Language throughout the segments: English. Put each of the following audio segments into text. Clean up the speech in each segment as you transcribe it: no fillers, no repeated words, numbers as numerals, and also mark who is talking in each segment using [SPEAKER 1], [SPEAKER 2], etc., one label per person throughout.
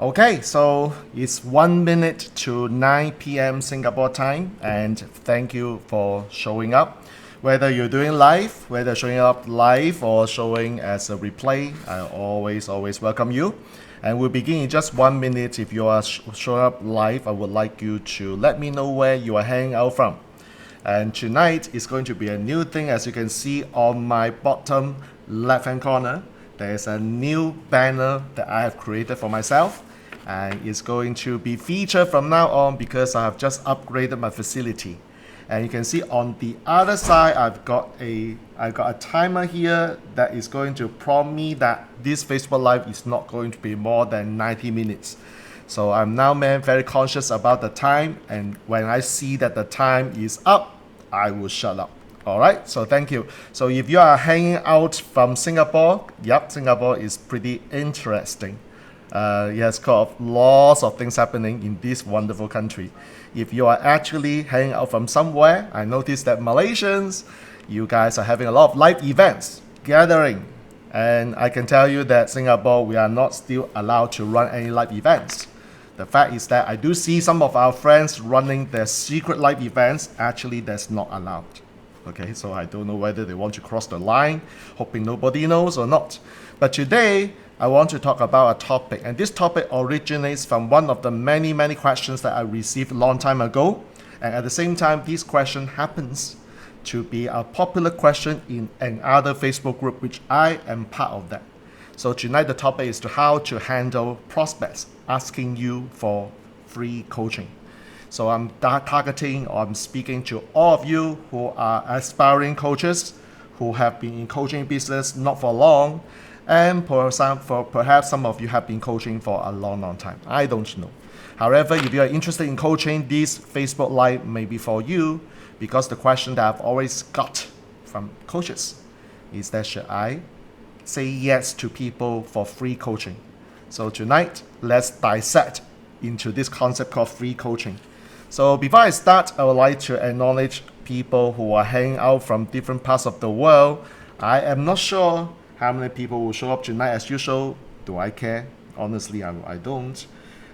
[SPEAKER 1] Okay, so it's 1 minute to 9 p.m. Singapore time, and thank you for showing up. Whether you're doing live, whether showing up live or showing as a replay, I always welcome you. And we'll begin in just 1 minute. If you are showing up live, I would like you to let me know where you are hanging out from. And tonight is going to be a new thing. As you can see on my bottom left hand corner, there is a new banner that I have created for myself, and it's going to be featured from now on because I have just upgraded my facility. And you can see on the other side, I've got a timer here that is going to prompt me that this Facebook Live is not going to be more than 90 minutes. So I'm now very conscious about the time, and when I see that the time is up, I will shut up. All right, so thank you. So if you are hanging out from Singapore, yep, Singapore is pretty interesting. It has got lots of things happening in this wonderful country. If you are actually hanging out from somewhere, I noticed that Malaysians, you guys are having a lot of live events, gathering. And I can tell you that Singapore, we are not still allowed to run any live events. The fact is that I do see some of our friends running their secret live events. Actually, that's not allowed. Okay, so I don't know whether they want to cross the line, hoping nobody knows or not. But today, I want to talk about a topic, and this topic originates from one of the many questions that I received a long time ago. And at the same time, this question happens to be a popular question in another Facebook group, which I am part of that. So tonight, the topic is to how to handle prospects asking you for free coaching. So I'm targeting or I'm speaking to all of you who are aspiring coaches, who have been in coaching business not for long, and perhaps some of you have been coaching for a long time. I don't know. However, if you are interested in coaching, this Facebook Live may be for you, because the question that I've always got from coaches is that should I say yes to people for free coaching? So tonight, let's dissect into this concept called free coaching. So before I start, I would like to acknowledge people who are hanging out from different parts of the world. I am not sure how many people will show up tonight as usual. Do I care? Honestly, I don't.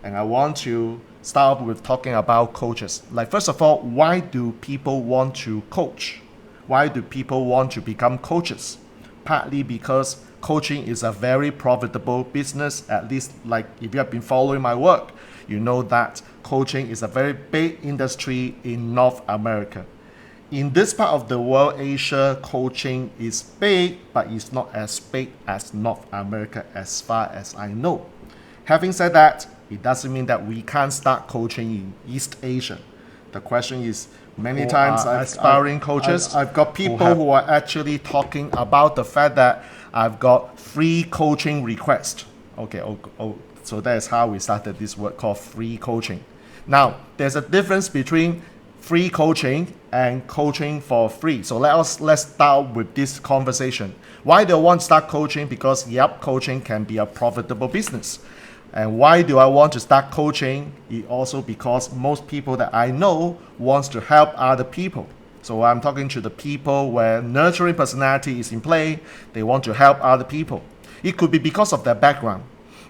[SPEAKER 1] And I want to start with talking about coaches. Like, first of all, why do people want to coach? Why do people want to become coaches? Partly because coaching is a very profitable business. At least, like, if you have been following my work, you know that coaching is a very big industry in North America. In this part of the world, Asia, coaching is big, but it's not as big as North America as far as I know. Having said that, it doesn't mean that we can't start coaching in East Asia. The question is, many times aspiring coaches, I've got people who are actually talking about the fact that I've got free coaching requests. Okay, so that is how we started this word called free coaching. Now, there's a difference between free coaching and coaching for free. So let's start with this conversation. Why do I want to start coaching? Because coaching can be a profitable business. And why do I want to start coaching? It also because most people that I know wants to help other people. So I'm talking to the people where nurturing personality is in play. They want to help other people. It could be because of their background.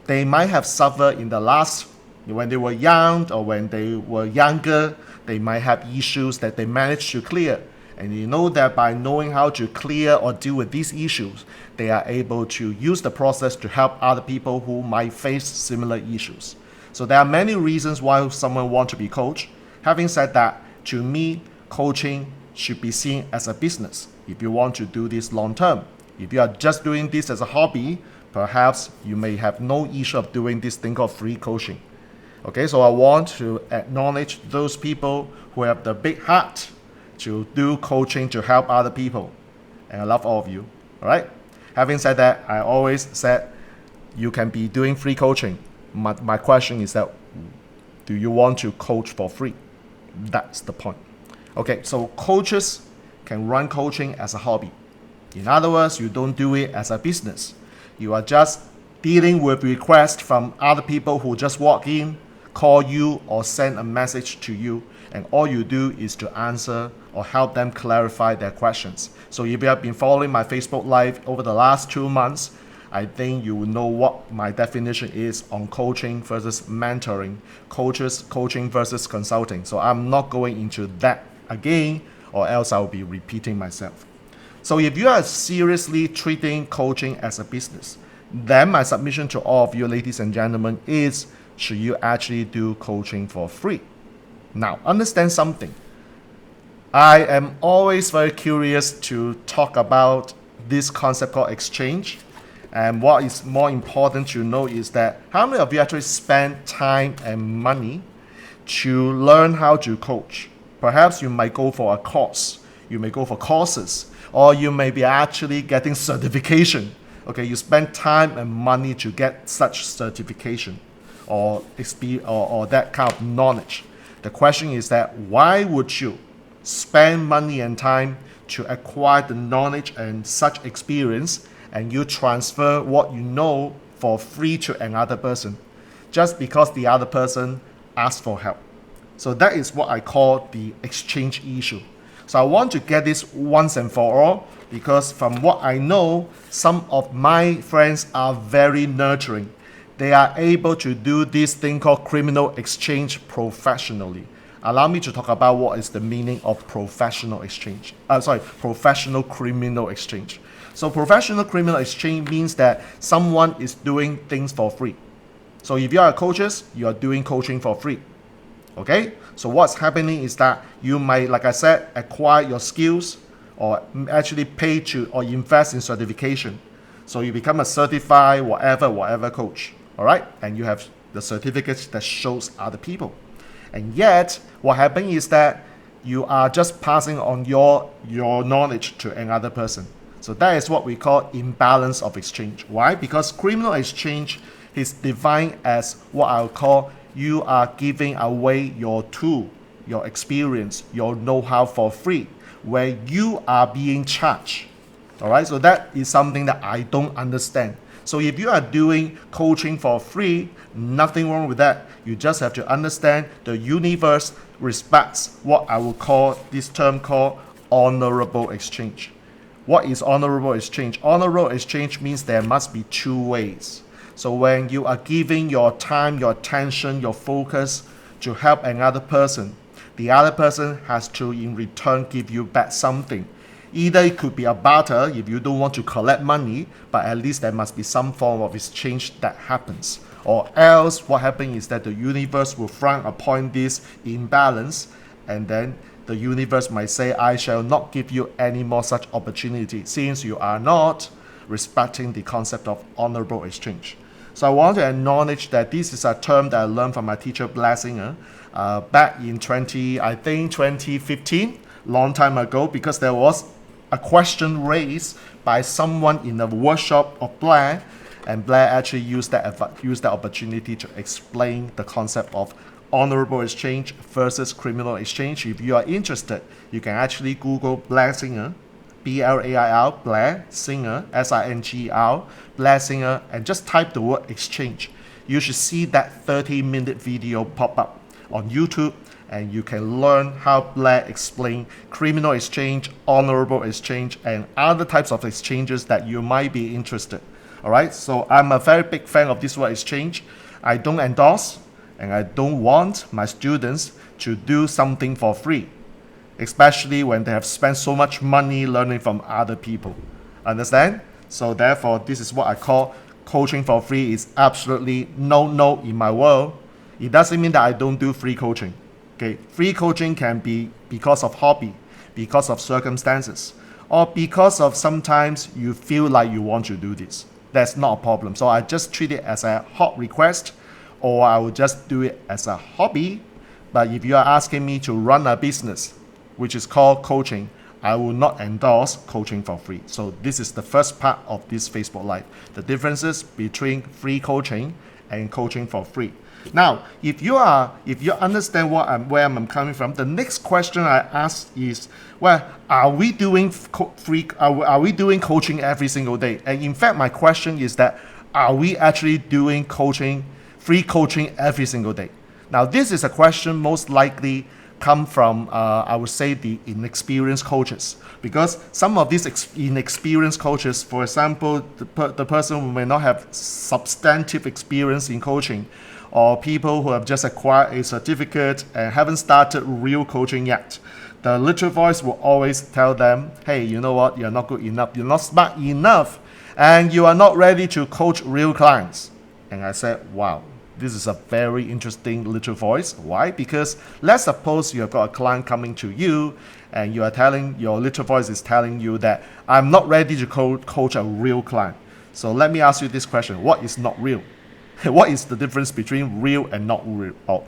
[SPEAKER 1] They might have suffered in the last, when they were young or when they were younger, they might have issues that they managed to clear. And you know that by knowing how to clear or deal with these issues, they are able to use the process to help other people who might face similar issues. So there are many reasons why someone wants to be coached. Having said that, to me, coaching should be seen as a business if you want to do this long term. If you are just doing this as a hobby, perhaps you may have no issue of doing this thing called free coaching. Okay, so I want to acknowledge those people who have the big heart to do coaching to help other people. And I love all of you. All right? Having said that, I always said you can be doing free coaching. My question is that, do you want to coach for free? That's the point. Okay, so coaches can run coaching as a hobby. In other words, you don't do it as a business. You are just dealing with requests from other people who just walk in, call you, or send a message to you, and all you do is to answer or help them clarify their questions. So if you have been following my Facebook Live over the last 2 months, I think you will know what my definition is on coaching versus mentoring, coaching versus consulting. So I'm not going into that again, or else I'll be repeating myself. So if you are seriously treating coaching as a business, then my submission to all of you, ladies and gentlemen, is should you actually do coaching for free? Now, understand something. I am always very curious to talk about this concept called exchange. And what is more important to know is that how many of you actually spend time and money to learn how to coach? Perhaps you might go for a course, you may go for courses, or you may be actually getting certification. Okay, you spend time and money to get such certification or that kind of knowledge. The question is that why would you spend money and time to acquire the knowledge and such experience, and you transfer what you know for free to another person just because the other person asked for help? So that is what I call the exchange issue. So I want to get this once and for all, because from what I know, some of my friends are very nurturing. They are able to do this thing called criminal exchange professionally. Allow me to talk about what is the meaning of professional exchange. Professional criminal exchange. So professional criminal exchange means that someone is doing things for free. So if you are coaches, you are doing coaching for free. Okay? So what's happening is that you might, like I said, acquire your skills or actually pay to or invest in certification. So you become a certified whatever coach. All right? And you have the certificates that shows other people. And yet, what happens is that you are just passing on your knowledge to another person. So that is what we call imbalance of exchange. Why? Because criminal exchange is defined as what I'll call you are giving away your tool, your experience, your know-how for free, where you are being charged. All right, so that is something that I don't understand. So if you are doing coaching for free, nothing wrong with that. You just have to understand the universe respects what I will call this term called honorable exchange. What is honorable exchange? Honorable exchange means there must be two ways. So when you are giving your time, your attention, your focus to help another person, the other person has to in return give you back something. Either it could be a barter if you don't want to collect money, but at least there must be some form of exchange that happens. Or else what happens is that the universe will frown upon this imbalance, and then the universe might say, I shall not give you any more such opportunity since you are not respecting the concept of honorable exchange. So I want to acknowledge that this is a term that I learned from my teacher Blessinger back in 2015, long time ago, because there was a question raised by someone in a workshop of Blair, and Blair actually used that opportunity to explain the concept of honorable exchange versus criminal exchange. If you are interested, you can actually Google Blair Singer, B-L-A-I-R, Blair Singer, S-I-N-G-R, Blair Singer, and just type the word exchange. You should see that 30-minute video pop up on YouTube, and you can learn how Blair explained criminal exchange, honorable exchange, and other types of exchanges that you might be interested. All right, so I'm a very big fan of this word exchange. I don't endorse, and I don't want my students to do something for free, especially when they have spent so much money learning from other people. Understand? So therefore, this is what I call coaching for free is absolutely no in my world. It doesn't mean that I don't do free coaching. Okay, free coaching can be because of hobby, because of circumstances, or because of sometimes you feel like you want to do this. That's not a problem. So I just treat it as a hot request, or I will just do it as a hobby. But if you are asking me to run a business, which is called coaching, I will not endorse coaching for free. So this is the first part of this Facebook Live. The differences between free coaching and coaching for free. Now, if you understand where I'm coming from, the next question I ask is, well, are we doing coaching every single day? And in fact, my question is that, are we actually doing free coaching every single day? Now, this is a question most likely come from, I would say, the inexperienced coaches. Because some of these inexperienced coaches, for example, the person who may not have substantive experience in coaching, or people who have just acquired a certificate and haven't started real coaching yet, the little voice will always tell them, hey, you know what, you're not good enough, you're not smart enough, and you are not ready to coach real clients. And I said, wow, this is a very interesting little voice. Why? Because let's suppose you have got a client coming to you and you are telling, your little voice is telling you that I'm not ready to coach a real client. So let me ask you this question. What is not real? What is the difference between real and not real? All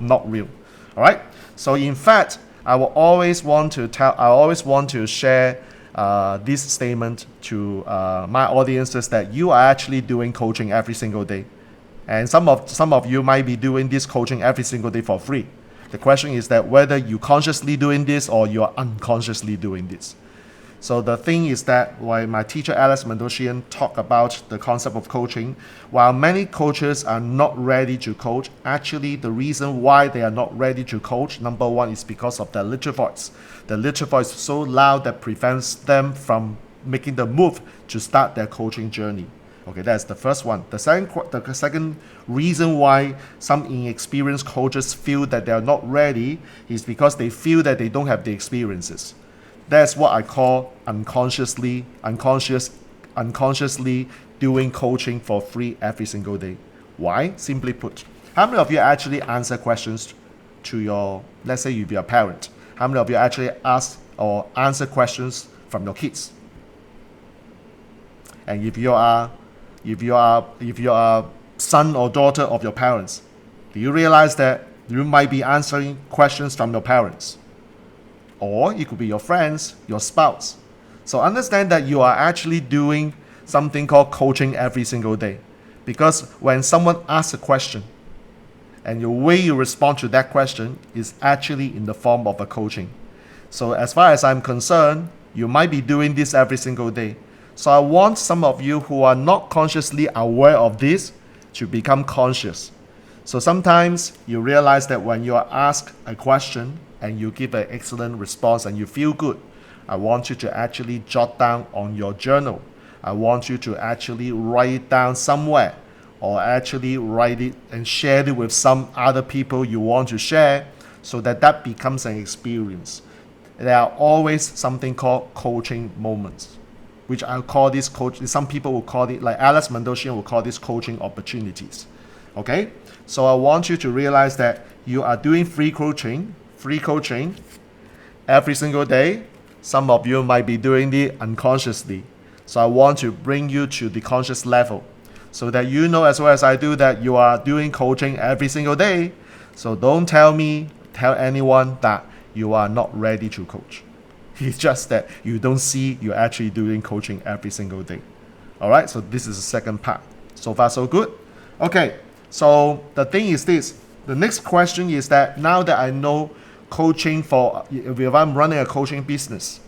[SPEAKER 1] right. So in fact, I always want to share this statement to my audiences that you are actually doing coaching every single day. And some of you might be doing this coaching every single day for free. The question is that whether you consciously doing this or you are unconsciously doing this. So the thing is that when my teacher Alex Mendosian talked about the concept of coaching, while many coaches are not ready to coach, actually the reason why they are not ready to coach, number one, is because of their little voice. The little voice is so loud that prevents them from making the move to start their coaching journey. Okay, that's the first one. The second reason why some inexperienced coaches feel that they are not ready is because they feel that they don't have the experiences. That's what I call unconsciously doing coaching for free every single day. Why? Simply put, how many of you actually answer questions to your, let's say you be a parent, how many of you actually ask or answer questions from your kids? And if you are son or daughter of your parents, do you realize that you might be answering questions from your parents? Or it could be your friends, your spouse. So understand that you are actually doing something called coaching every single day. Because when someone asks a question, and the way you respond to that question is actually in the form of a coaching. So as far as I'm concerned, you might be doing this every single day. So I want some of you who are not consciously aware of this to become conscious. So sometimes you realize that when you are asked a question and you give an excellent response and you feel good, I want you to actually jot down on your journal. I want you to actually write it down somewhere, or actually write it and share it with some other people you want to share, so that becomes an experience. There are always something called coaching moments, which I'll call this coach. Some people will call it, like Alex Mendosian will call this coaching opportunities. Okay? So I want you to realize that you are doing free coaching every single day. Some of you might be doing it unconsciously. So I want to bring you to the conscious level so that you know as well as I do that you are doing coaching every single day. So don't tell anyone that you are not ready to coach. It's just that you don't see you're actually doing coaching every single day. Alright, so this is the second part. So far so good? Okay, so the thing is this. The next question is that now that I know coaching if I'm running a coaching business,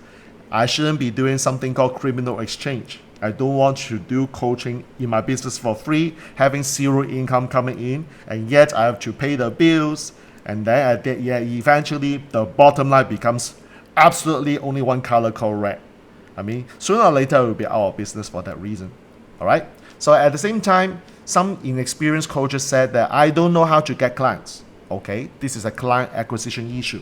[SPEAKER 1] I shouldn't be doing something called criminal exchange. I don't want to do coaching in my business for free, having zero income coming in, and yet I have to pay the bills, and then eventually the bottom line becomes absolutely only one color called red. I mean, sooner or later it will be out of business for that reason. Alright? So at the same time, some inexperienced coaches said that I don't know how to get clients. Okay, this is a client acquisition issue.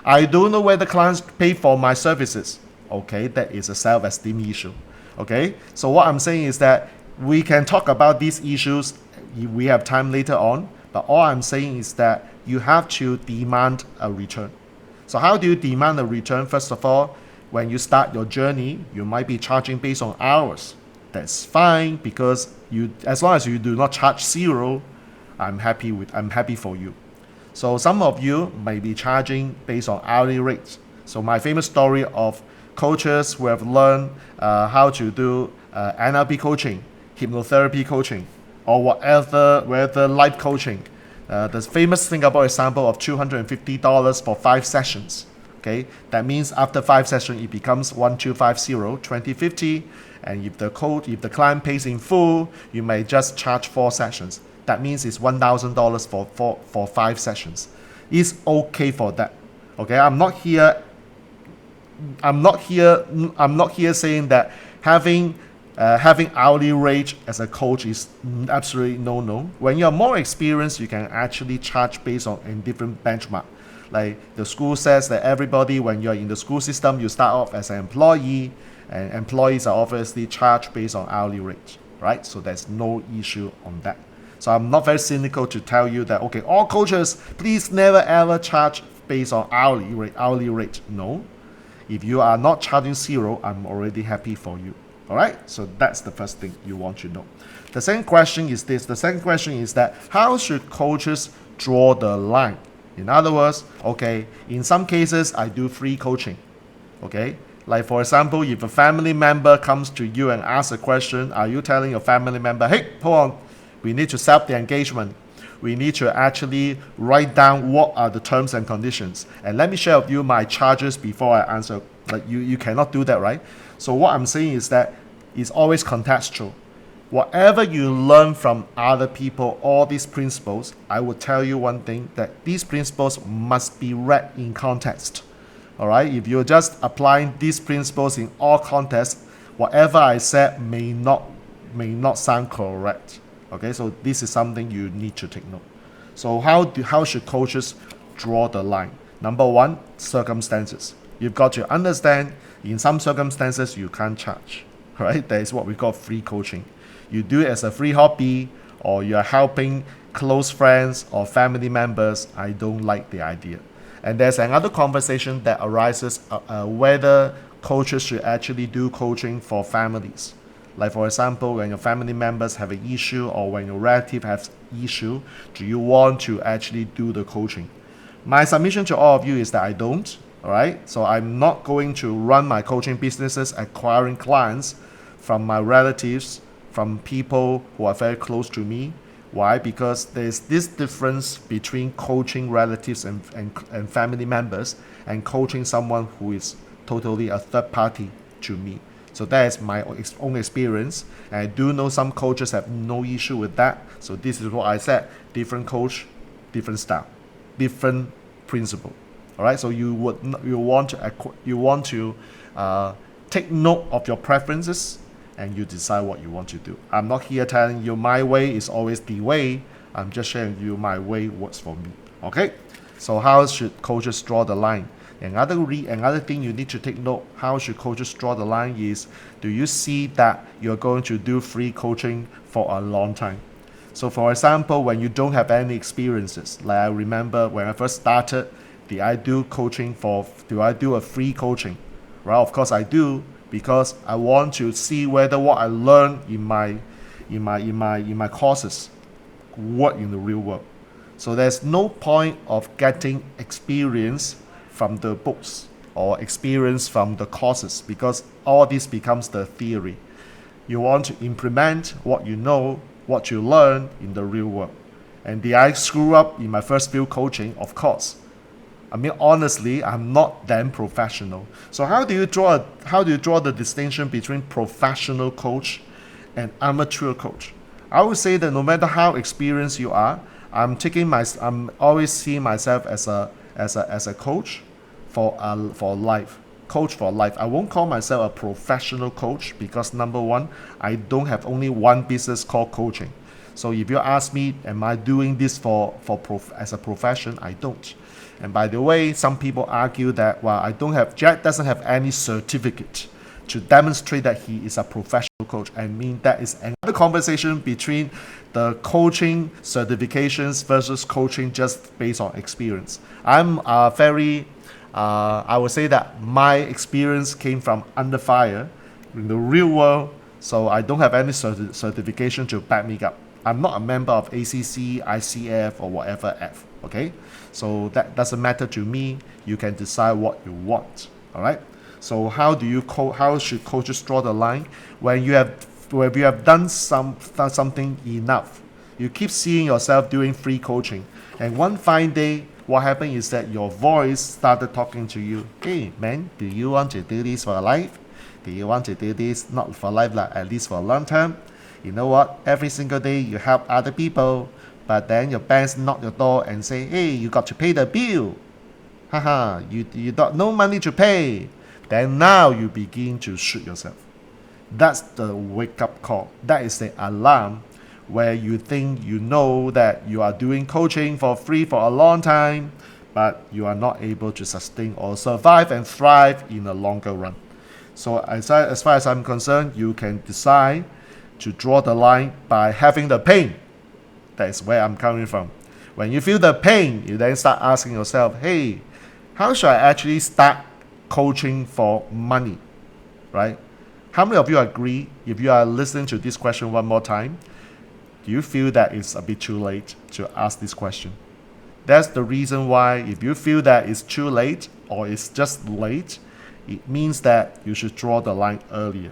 [SPEAKER 1] I don't know whether clients pay for my services. Okay, that is a self-esteem issue. Okay, so what I'm saying is that we can talk about these issues. We have time later on, but all I'm saying is that you have to demand a return. So how do you demand a return? First of all, when you start your journey, you might be charging based on hours. That's fine, because as long as you do not charge zero, I'm happy for you. So some of you may be charging based on hourly rates. So my famous story of coaches who have learned how to do NLP coaching, hypnotherapy coaching, or whether life coaching. The famous Singapore example of $250 for 5 sessions. Okay, that means after 5 sessions it becomes 2050, and if the client pays in full, you may just charge 4 sessions. That means it's $1,000 for 5 sessions. It's okay for that. Okay, I'm not here saying that having hourly rate as a coach is absolutely no. When you're more experienced, you can actually charge based on a different benchmark. Like the school says that everybody, when you're in the school system, you start off as an employee, and employees are obviously charged based on hourly rate, right? So there's no issue on that. So I'm not very cynical to tell you that, okay, all coaches, please never ever charge based on hourly rate. No. If you are not charging zero, I'm already happy for you. All right? So that's the first thing you want to know. The second question is this. The second question is that how should coaches draw the line? In other words, okay, in some cases, I do free coaching. Okay? Like for example, if a family member comes to you and asks a question, are you telling your family member, hey, hold on, we need to set up the engagement. We need to actually write down what are the terms and conditions. And let me share with you my charges before I answer. Like you cannot do that, right? So what I'm saying is that it's always contextual. Whatever you learn from other people, all these principles, I will tell you one thing, that these principles must be read in context. All right? If you're just applying these principles in all contexts, whatever I said may not sound correct. Okay, so this is something you need to take note. So how should coaches draw the line? Number one, circumstances. You've got to understand in some circumstances you can't charge. Right? That is what we call free coaching. You do it as a free hobby, or you're helping close friends or family members. I don't like the idea. And there's another conversation that arises whether coaches should actually do coaching for families. Like for example, when your family members have an issue or when your relative has issue, do you want to actually do the coaching? My submission to all of you is that I don't. All right, so I'm not going to run my coaching businesses acquiring clients from my relatives, from people who are very close to me. Why? Because there's this difference between coaching relatives and family members and coaching someone who is totally a third party to me. So that is my own experience. And I do know some coaches have no issue with that. So this is what I said. Different coach, different style, different principle. All right. So you want to take note of your preferences and you decide what you want to do. I'm not here telling you my way is always the way. I'm just sharing you my way works for me. Okay. So how should coaches draw the line? Another thing you need to take note, how should coaches draw the line is, do you see that you're going to do free coaching for a long time? So for example, when you don't have any experiences, like I remember when I first started, do I do a free coaching? Well, of course I do, because I want to see whether what I learn in my courses work in the real world. So there's no point of getting experience from the books or experience from the courses, because all this becomes the theory. You want to implement what you know, what you learn in the real world. And did I screw up in my first few coaching? Of course. I mean, honestly, I'm not damn professional. So how do you draw the distinction between professional coach and amateur coach? I would say that no matter how experienced you are, I'm always seeing myself as a coach for life. Coach for life. I won't call myself a professional coach because number one, I don't have only one business called coaching. So if you ask me, am I doing this as a profession? I don't. And by the way, some people argue that, well, Jack doesn't have any certificate to demonstrate that he is a professional coach. I mean, that is another conversation between the coaching certifications versus coaching just based on experience. I would say that my experience came from under fire in the real world, so I don't have any certification to back me up. I'm not a member of ACC, ICF, or whatever F, okay? So that doesn't matter to me. You can decide what you want, all right? So how should coaches draw the line? When you have done something enough, you keep seeing yourself doing free coaching, and one fine day, what happened is that your voice started talking to you. Hey man, do you want to do this for life? Do you want to do this not for life, like at least for a long term? You know what? Every single day you help other people, but then your banks knock your door and say, hey, you got to pay the bill. haha, you got no money to pay. Then now you begin to shoot yourself. That's the wake-up call. That is the alarm where you think you know that you are doing coaching for free for a long time, but you are not able to sustain or survive and thrive in the longer run. So as far as I'm concerned, you can decide to draw the line by having the pain. That is where I'm coming from. When you feel the pain, you then start asking yourself, hey, how should I actually start coaching for money, right? How many of you agree, if you are listening to this question one more time, do you feel that it's a bit too late to ask this question? That's the reason why if you feel that it's too late or it's just late, it means that you should draw the line earlier.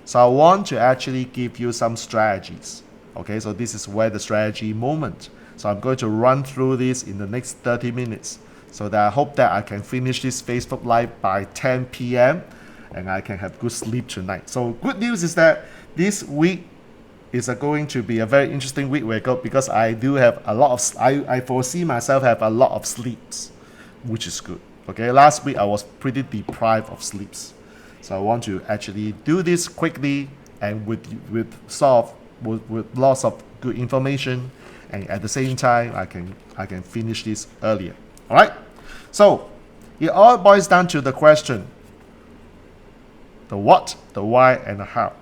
[SPEAKER 1] So I want to actually give you some strategies. Okay, so this is where the strategy moment. So I'm going to run through this in the next 30 minutes. So that I hope that I can finish this Facebook Live by 10 p.m. and I can have good sleep tonight. So good news is that this week is going to be a very interesting week because I do have a lot of, I foresee myself have a lot of sleeps, which is good. Okay, last week I was pretty deprived of sleeps. So I want to actually do this quickly and with lots of good information, and at the same time I can finish this earlier. All right. So it all boils down to the question: the what, the why, and the how.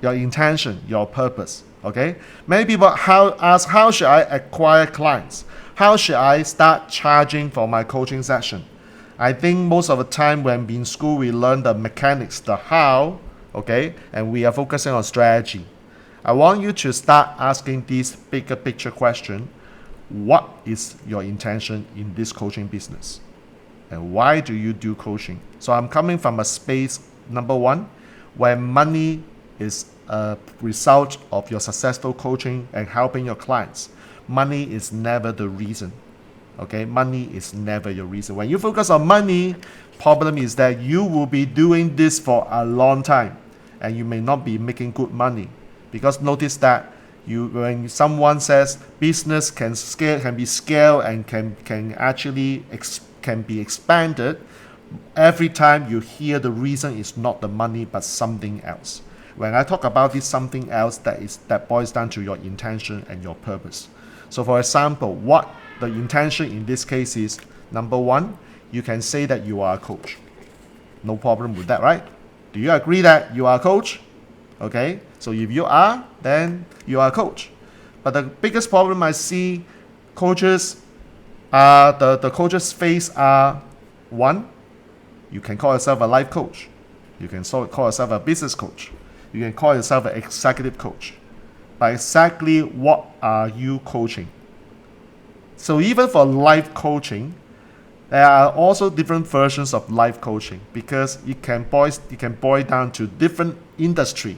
[SPEAKER 1] Your intention, your purpose. Okay. Many people ask, how should I acquire clients? How should I start charging for my coaching session? I think most of the time when in school we learn the mechanics, the how, okay, and we are focusing on strategy. I want you to start asking this bigger picture question: what is your intention in this coaching business? And why do you do coaching? So I'm coming from a space, number one, where money is a result of your successful coaching and helping your clients. Money is never the reason. Okay, money is never your reason. When you focus on money, problem is that you will be doing this for a long time and you may not be making good money. Because notice that when someone says business can be scaled and can actually can be expanded, every time you hear the reason is not the money but something else. When I talk about this something else, that boils down to your intention and your purpose. So for example, what the intention in this case is, number one, you can say that you are a coach. No problem with that, right? Do you agree that you are a coach? Okay, so if you are, then you are a coach. But the biggest problem I see coaches the coaches face are: one, you can call yourself a life coach. You can call yourself a business coach. You can call yourself an executive coach. But exactly what are you coaching? So even for life coaching, there are also different versions of life coaching because it can boil down to different industry.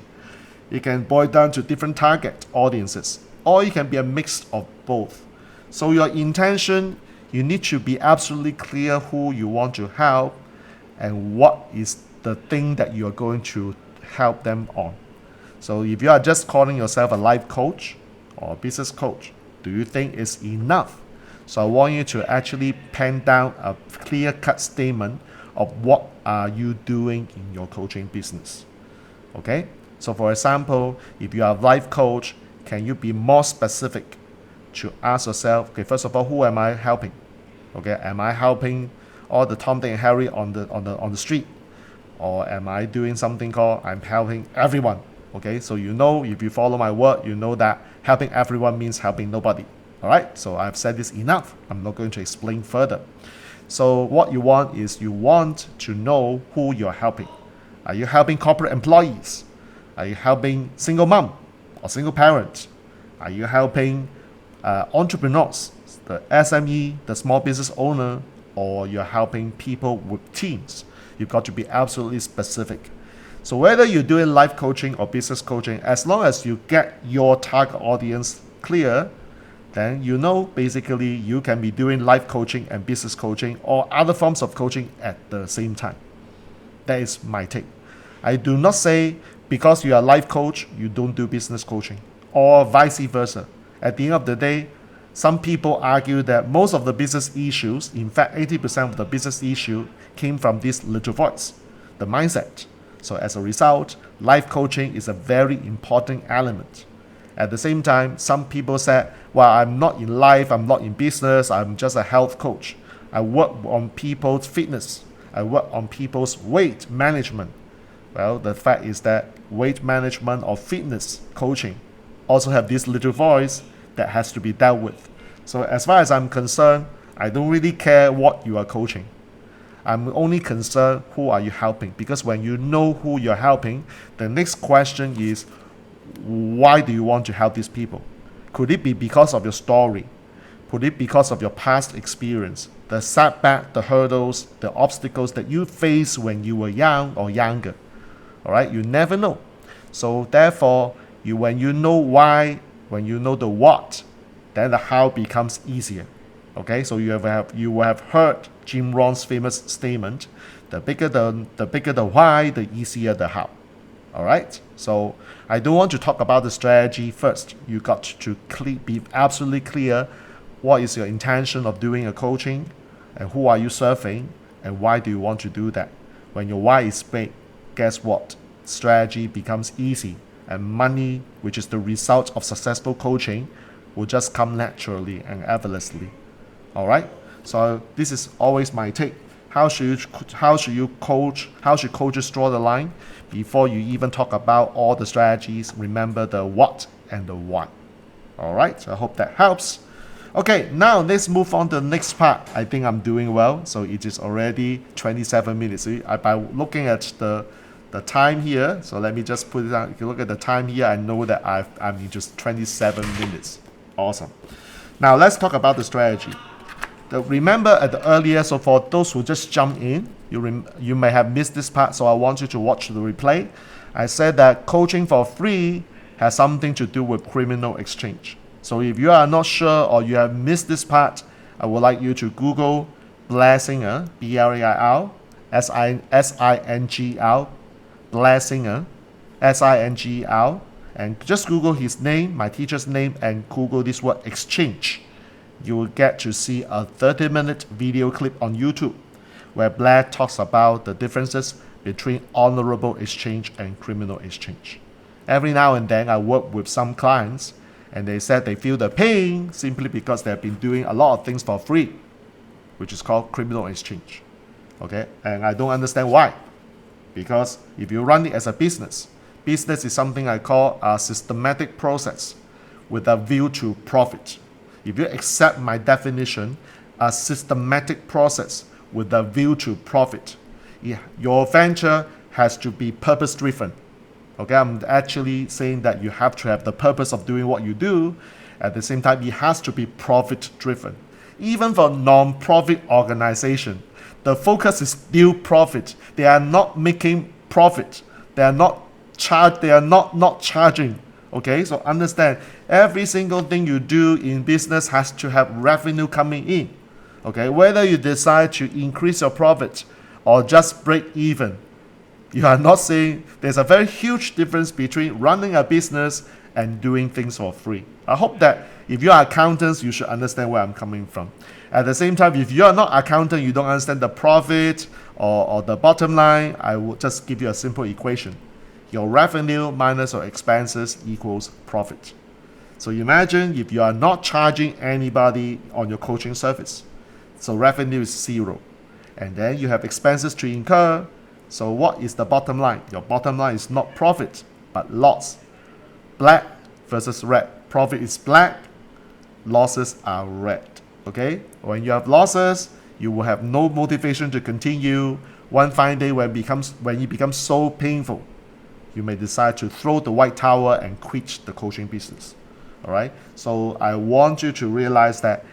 [SPEAKER 1] It can boil down to different target audiences, or it can be a mix of both. So your intention, you need to be absolutely clear who you want to help and what is the thing that you are going to help them on. So if you are just calling yourself a life coach or a business coach, do you think it's enough? So I want you to actually pen down a clear-cut statement of what are you doing in your coaching business. Okay? So for example, if you are a life coach, can you be more specific to ask yourself, okay, first of all, who am I helping? Okay, am I helping all the Tom, Dick, and Harry on the street? Or am I doing something called I'm helping everyone? Okay, so you know, if you follow my word, you know that helping everyone means helping nobody. All right, so I've said this enough. I'm not going to explain further. So what you want is you want to know who you're helping. Are you helping corporate employees? Are you helping single mom or single parent? Are you helping entrepreneurs, the SME, the small business owner, or you're helping people with teams? You've got to be absolutely specific. So whether you're doing life coaching or business coaching, as long as you get your target audience clear, then you know basically you can be doing life coaching and business coaching or other forms of coaching at the same time. That is my take. I do not say because you are a life coach, you don't do business coaching, or vice versa. At the end of the day, Some people argue that most of the business issues, in fact 80% of the business issue, came from this little voice, the mindset. So as a result, life coaching is a very important element. At the same time, some people said, well, I'm not in life, I'm not in business, I'm just a health coach. I work on people's fitness. I work on people's weight management. Well, the fact is that weight management or fitness coaching also have this little voice that has to be dealt with. So as far as I'm concerned, I don't really care what you are coaching. I'm only concerned who are you helping, because when you know who you're helping, the next question is, why do you want to help these people? Could it be because of your story? Could it be because of your past experience, the setback, the hurdles, the obstacles that you faced when you were young or younger? All right, you never know. So therefore, when you know why, when you know the what, then the how becomes easier. Okay, so you will have heard Jim Rohn's famous statement: the bigger the why, the easier the how. All right. So I don't want to talk about the strategy first. You got to be absolutely clear what is your intention of doing a coaching, and who are you serving, and why do you want to do that. When your why is big, guess what? Strategy becomes easy, and money, which is the result of successful coaching, will just come naturally and effortlessly. All right. So this is always my take. How should coaches draw the line? Before you even talk about all the strategies, remember the what and the why. All right. So I hope that helps. Okay, now let's move on to the next part. I think I'm doing well. So it is already 27 minutes. By looking at the time here, so let me just put it down. If you look at the time here, I know that I'm in just 27 minutes. Awesome. Now let's talk about the strategy. Remember at the earlier, so for those who just jumped in, you may have missed this part, so I want you to watch the replay. I said that coaching for free has something to do with criminal exchange. So if you are not sure or you have missed this part, I would like you to Google Blessinger, Blair, Singer, Blessinger, Singer, and just Google his name, my teacher's name, and Google this word exchange. You will get to see a 30-minute video clip on YouTube where Blair talks about the differences between honorable exchange and criminal exchange. Every now and then I work with some clients and they said they feel the pain simply because they have been doing a lot of things for free, which is called criminal exchange. Okay, and I don't understand why. Because if you run it as a business is something I call a systematic process with a view to profit. If you accept my definition, a systematic process with a view to profit, your venture has to be purpose-driven. Okay, I'm actually saying that you have to have the purpose of doing what you do. At the same time, it has to be profit-driven. Even for non-profit organization, the focus is still profit. They are not making profit. They are not charging. Okay, so understand, every single thing you do in business has to have revenue coming in. Okay, whether you decide to increase your profit or just break even, you are not saying there's a very huge difference between running a business and doing things for free. I hope that if you are accountants, you should understand where I'm coming from. At the same time, if you are not accountant, you don't understand the profit or the bottom line, I will just give you a simple equation. Your revenue minus your expenses equals profit. So imagine if you are not charging anybody on your coaching service. So revenue is zero. And then you have expenses to incur. So what is the bottom line? Your bottom line is not profit, but loss. Black versus red. Profit is black, losses are red. Okay? When you have losses, you will have no motivation to continue. One fine day when it becomes so painful, you may decide to throw the white towel and quit the coaching business. All right? So I want you to realize that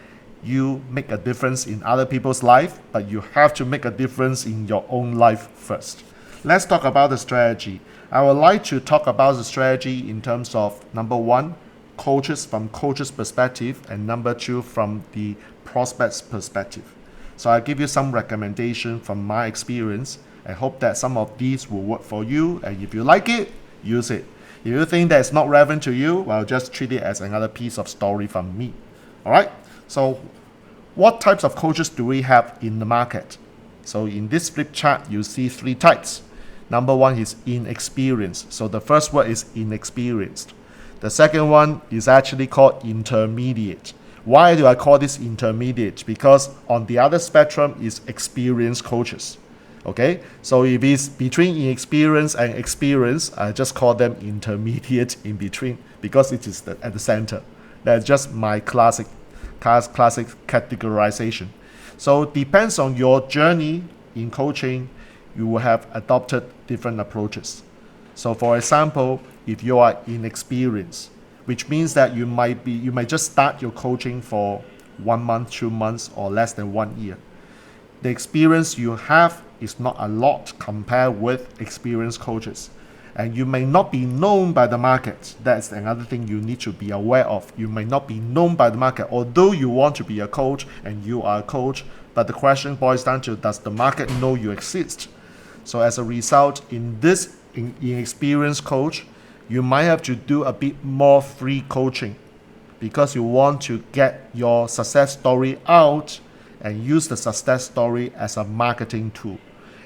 [SPEAKER 1] you make a difference in other people's life, but you have to make a difference in your own life first. Let's talk about the strategy. I would like to talk about the strategy in terms of, number one, from coaches' perspective, and number two, from the prospect's perspective. So I'll give you some recommendation from my experience. I hope that some of these will work for you, and if you like it, use it. If you think that it's not relevant to you, well, just treat it as another piece of story from me. All right. So what types of coaches do we have in the market? So in this flip chart, you see 3 types. Number 1 is inexperienced. So the first word is inexperienced. The second one is actually called intermediate. Why do I call this intermediate? Because on the other spectrum is experienced coaches. Okay, so if it's between inexperienced and experienced, I just call them intermediate in between because it is at the center. That's just my classic categorization. So depends on your journey in coaching, you will have adopted different approaches. So for example, if you are inexperienced, which means that you might just start your coaching for 1 month, 2 months, or less than 1 year. The experience you have is not a lot compared with experienced coaches. And you may not be known by the market. That's another thing you need to be aware of. You may not be known by the market, although you want to be a coach and you are a coach. But the question boils down to, does the market know you exist? So as a result, in this inexperienced coach, you might have to do a bit more free coaching because you want to get your success story out and use the success story as a marketing tool.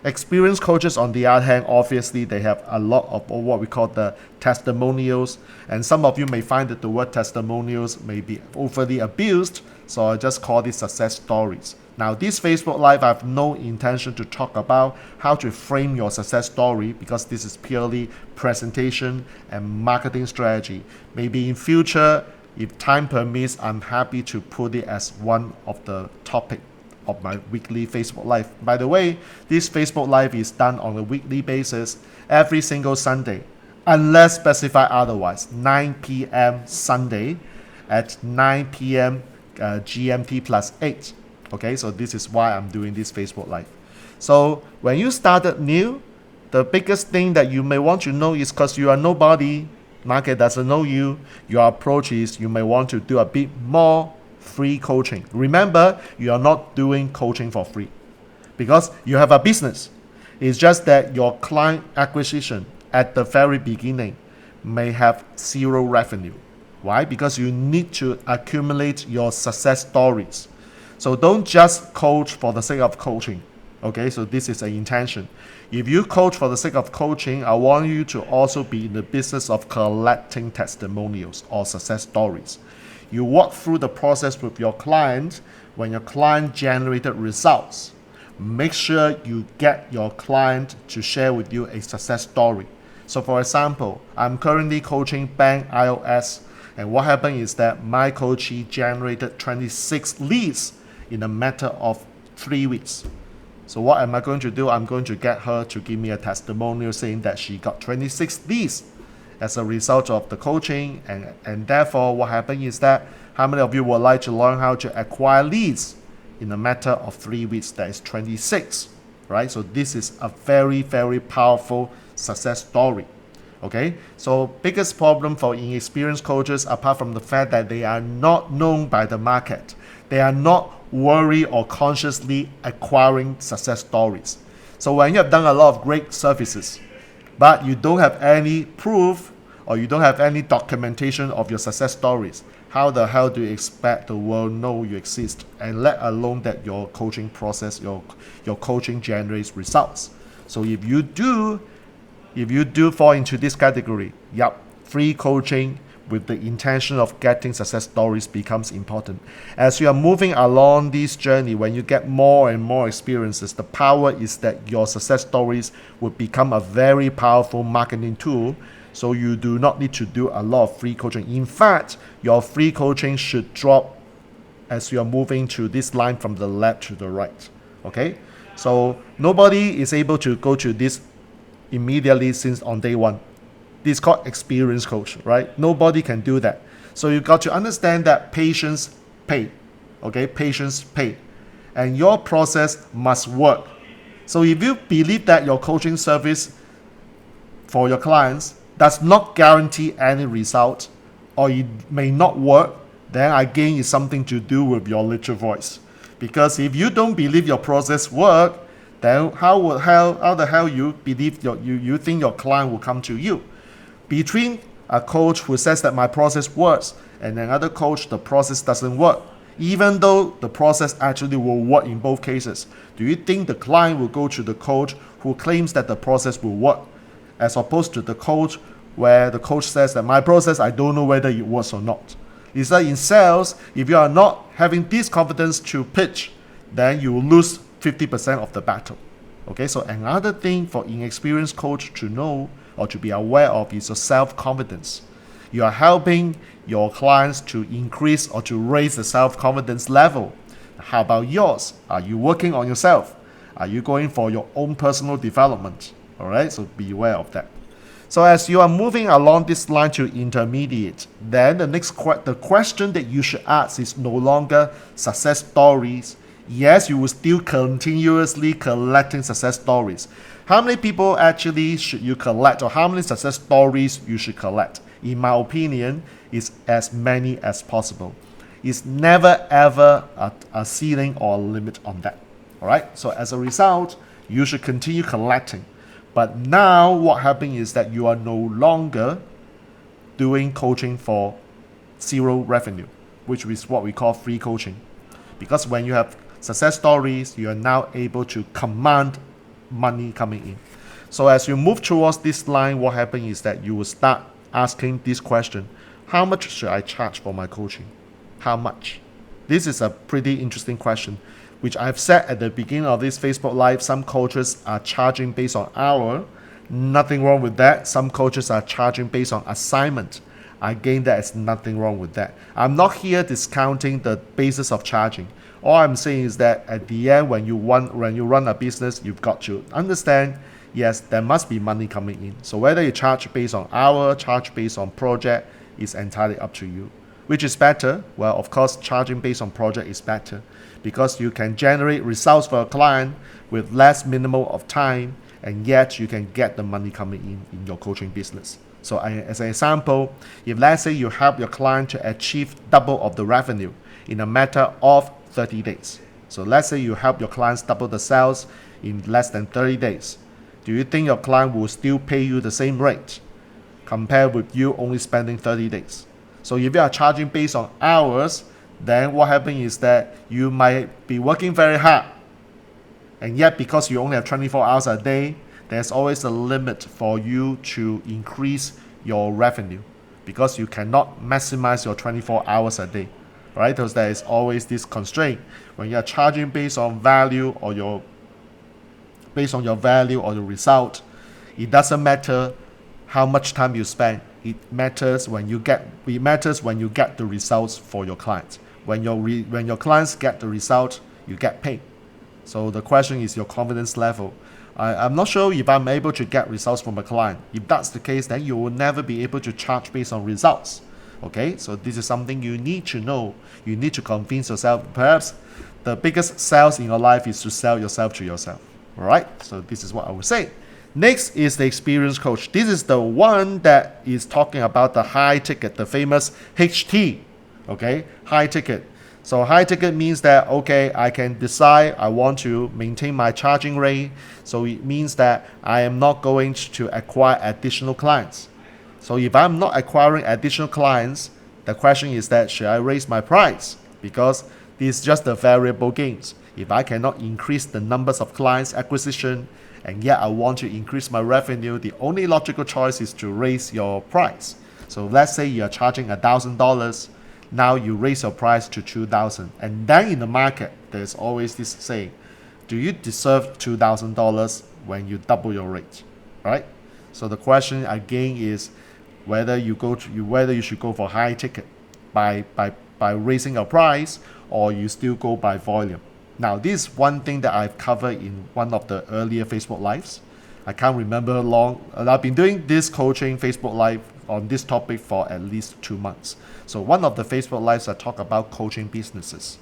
[SPEAKER 1] Experienced coaches, on the other hand, obviously they have a lot of what we call the testimonials, and some of you may find that the word testimonials may be overly abused, so I just call these success stories. Now, this Facebook Live, I have no intention to talk about how to frame your success story because this is purely presentation and marketing strategy. Maybe in future, if time permits, I'm happy to put it as one of the topic of my weekly Facebook Live. By the way, this Facebook Live is done on a weekly basis every single Sunday, unless specified otherwise, 9 p.m. Sunday at 9 p.m. GMT plus 8. Okay, so this is why I'm doing this Facebook Live. So when you started new, the biggest thing that you may want to know is because you are nobody, market doesn't know you, your approach is you may want to do a bit more free coaching. Remember, you are not doing coaching for free because you have a business. It's just that your client acquisition at the very beginning may have 0 revenue. Why? Because you need to accumulate your success stories. So don't just coach for the sake of coaching. Okay, so this is an intention. If you coach for the sake of coaching, I want you to also be in the business of collecting testimonials or success stories. You walk through the process with your client. When your client generated results, make sure you get your client to share with you a success story. So for example, I'm currently coaching Bank iOS, and what happened is that my coachee generated 26 leads in a matter of 3 weeks. So what am I going to do? I'm going to get her to give me a testimonial saying that she got 26 leads as a result of the coaching, and therefore what happened is that how many of you would like to learn how to acquire leads in a matter of 3 weeks? That is 26, right? So this is a very, very powerful success story. Okay, so biggest problem for inexperienced coaches, apart from the fact that they are not known by the market, they are not worried or consciously acquiring success stories. So when you have done a lot of great services, but you don't have any proof or you don't have any documentation of your success stories, how the hell do you expect the world know you exist, and let alone that your coaching process, your coaching generates results? So if you do fall into this category, free coaching with the intention of getting success stories becomes important. As you are moving along this journey, when you get more and more experiences, the power is that your success stories will become a very powerful marketing tool. So you do not need to do a lot of free coaching. In fact, your free coaching should drop as you are moving to this line from the left to the right. Okay? So nobody is able to go to this immediately since on day one. This is called experienced coach, right? Nobody can do that. So you got to understand that patience pay. Okay, patience pay. And your process must work. So if you believe that your coaching service for your clients does not guarantee any result, or it may not work, then again it's something to do with your literal voice. Because if you don't believe your process work, then how the hell you believe you think your client will come to you? Between A coach who says that my process works, and another coach, the process doesn't work. Even though the process actually will work in both cases, do you think the client will go to the coach who claims that the process will work, as opposed to the coach where the coach says that my process, I don't know whether it works or not? It's like in sales, if you are not having this confidence to pitch, then you will lose 50% of the battle. Okay, so another thing for inexperienced coach to know or to be aware of is your self-confidence. You are helping your clients to increase or to raise the self-confidence level. How about yours? Are you working on yourself? Are you going for your own personal development? All right, so be aware of that. So as you are moving along this line to intermediate, then the question that you should ask is no longer success stories. Yes, you will still continuously collecting success stories. How many people actually should you collect, or how many success stories you should collect? In my opinion, is as many as possible. It's never ever a ceiling or a limit on that. All right. So as a result, you should continue collecting. But now what happened is that you are no longer doing coaching for zero revenue, which is what we call free coaching. Because when you have success stories, you are now able to command money coming in. So as you move towards this line, what happens is that you will start asking this question: how much should I charge for my coaching? How much? This is a pretty interesting question, which I've said at the beginning of this Facebook Live. Some coaches are charging based on hour. Nothing wrong with that. Some coaches are charging based on assignment. Again, there is nothing wrong with that. I'm not here discounting the basis of charging. All I'm saying is that at the end, when you run a business, you've got to understand, yes, there must be money coming in. So whether you charge based on hour, charge based on project, is entirely up to you. Which is better? Well, of course, charging based on project is better, because you can generate results for a client with less minimal of time, and yet you can get the money coming in your coaching business. So as an example, if let's say you help your client to achieve double of the revenue in a matter of 30 days. So let's say you help your clients double the sales in less than 30 days. Do you think your client will still pay you the same rate compared with you only spending 30 days? So if you are charging based on hours, then what happens is that you might be working very hard, and yet because you only have 24 hours a day, there's always a limit for you to increase your revenue, because you cannot maximize your 24 hours a day, right? Because there is always this constraint. When you are charging based on value or your result, it doesn't matter how much time you spend. It matters when you get the results for your clients. When your clients get the result, you get paid. So the question is your confidence level. I'm not sure if I'm able to get results from a client. If that's the case, then you will never be able to charge based on results. Okay, so this is something you need to know. You need to convince yourself. Perhaps the biggest sales in your life is to sell yourself to yourself. All right, so this is what I would say. Next is the experienced coach. This is the one that is talking about the high ticket, the famous HT. Okay, high ticket. So high ticket means that, okay, I can decide I want to maintain my charging rate. So it means that I am not going to acquire additional clients. So if I'm not acquiring additional clients, the question is that, should I raise my price? Because this is just the variable gains. If I cannot increase the numbers of clients acquisition, and yet I want to increase my revenue, the only logical choice is to raise your price. So let's say you're charging $1,000. Now you raise your price to $2,000. And then in the market, there's always this saying, do you deserve $2,000 when you double your rate, right? So the question again is whether you should go for high ticket by raising your price, or you still go by volume. Now, this is one thing that I've covered in one of the earlier Facebook Lives. I can't remember long. I've been doing this coaching Facebook Live on this topic for at least 2 months. So one of the Facebook Lives I talk about coaching businesses.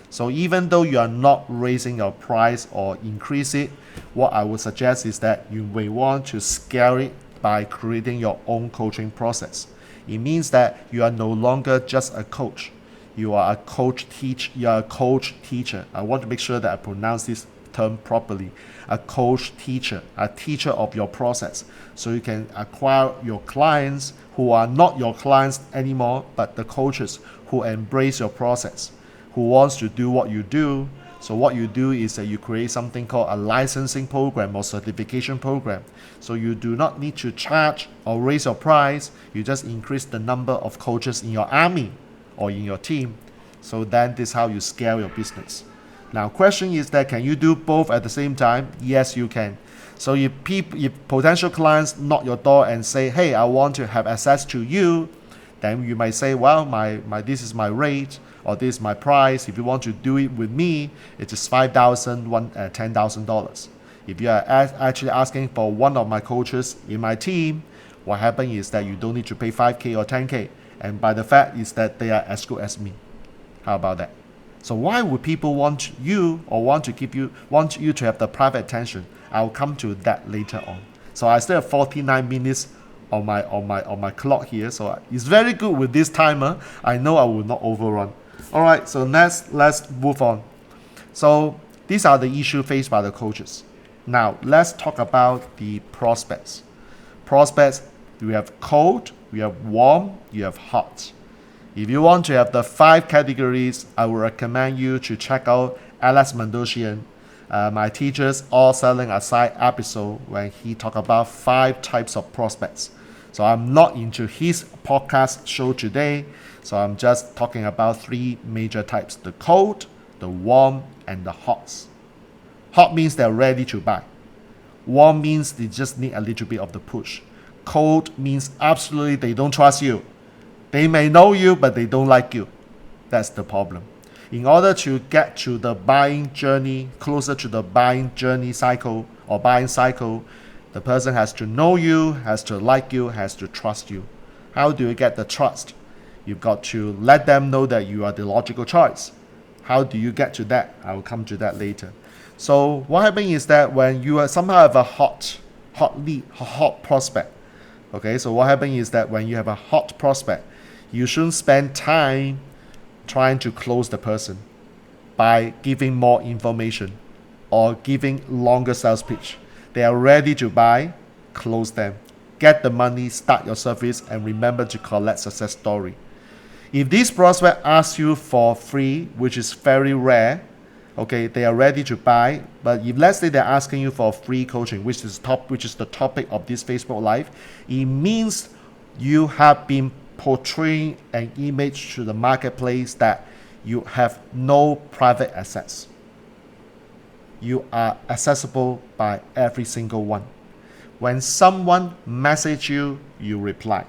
[SPEAKER 1] So even though you are not raising your price or increase it, what I would suggest is that you may want to scale it by creating your own coaching process. It means that you are no longer just a coach. You are a coach teacher. I want to make sure that I pronounce this term properly. A coach teacher, a teacher of your process. So you can acquire your clients who are not your clients anymore, but the coaches who embrace your process, who wants to do what you do. So what you do is that you create something called a licensing program or certification program. So you do not need to charge or raise your price. You just increase the number of coaches in your army or in your team. So then this is how you scale your business. Now, question is that can you do both at the same time? Yes, you can. So if potential clients knock your door and say, hey, I want to have access to you, then you might say, well, this is my rate, or this is my price. If you want to do it with me, it is $5,000, $10,000. If you are actually asking for one of my coaches in my team, what happens is that you don't need to pay $5,000 or $10,000. And by the fact is that they are as good as me. How about that? So why would people want you or want you to have the private attention? I'll come to that later on. So I still have 49 minutes on my clock here. So it's very good with this timer. I know I will not overrun. All right, so let's move on. So these are the issues faced by the coaches. Now let's talk about the prospects. Prospects, we have cold, we have warm, you have hot. If you want to have the 5 categories, I would recommend you to check out Alex Mandosian, my teachers all selling a side episode when he talked about 5 types of prospects. So I'm not into his podcast show today. So I'm just talking about 3 major types: the cold, the warm, and the hot. Hot means they're ready to buy. Warm means they just need a little bit of the push. Cold means absolutely they don't trust you. They may know you, but they don't like you. That's the problem. In order to get to the buying journey, closer to the buying journey cycle or buying cycle, the person has to know you, has to like you, has to trust you. How do you get the trust? You've got to let them know that you are the logical choice. How do you get to that? I will come to that later. So what happens is that when you somehow have a hot lead, hot prospect, okay, so what happens is that when you have a hot prospect, you shouldn't spend time trying to close the person by giving more information or giving longer sales pitch. They are ready to buy, close them. Get the money, start your service, and remember to collect success story. If this prospect asks you for free, which is very rare, okay, they are ready to buy. But if let's say they're asking you for free coaching, which is the topic of this Facebook Live, it means you have been portraying an image to the marketplace that you have no private access. You are accessible by every single one. When someone message you, you reply.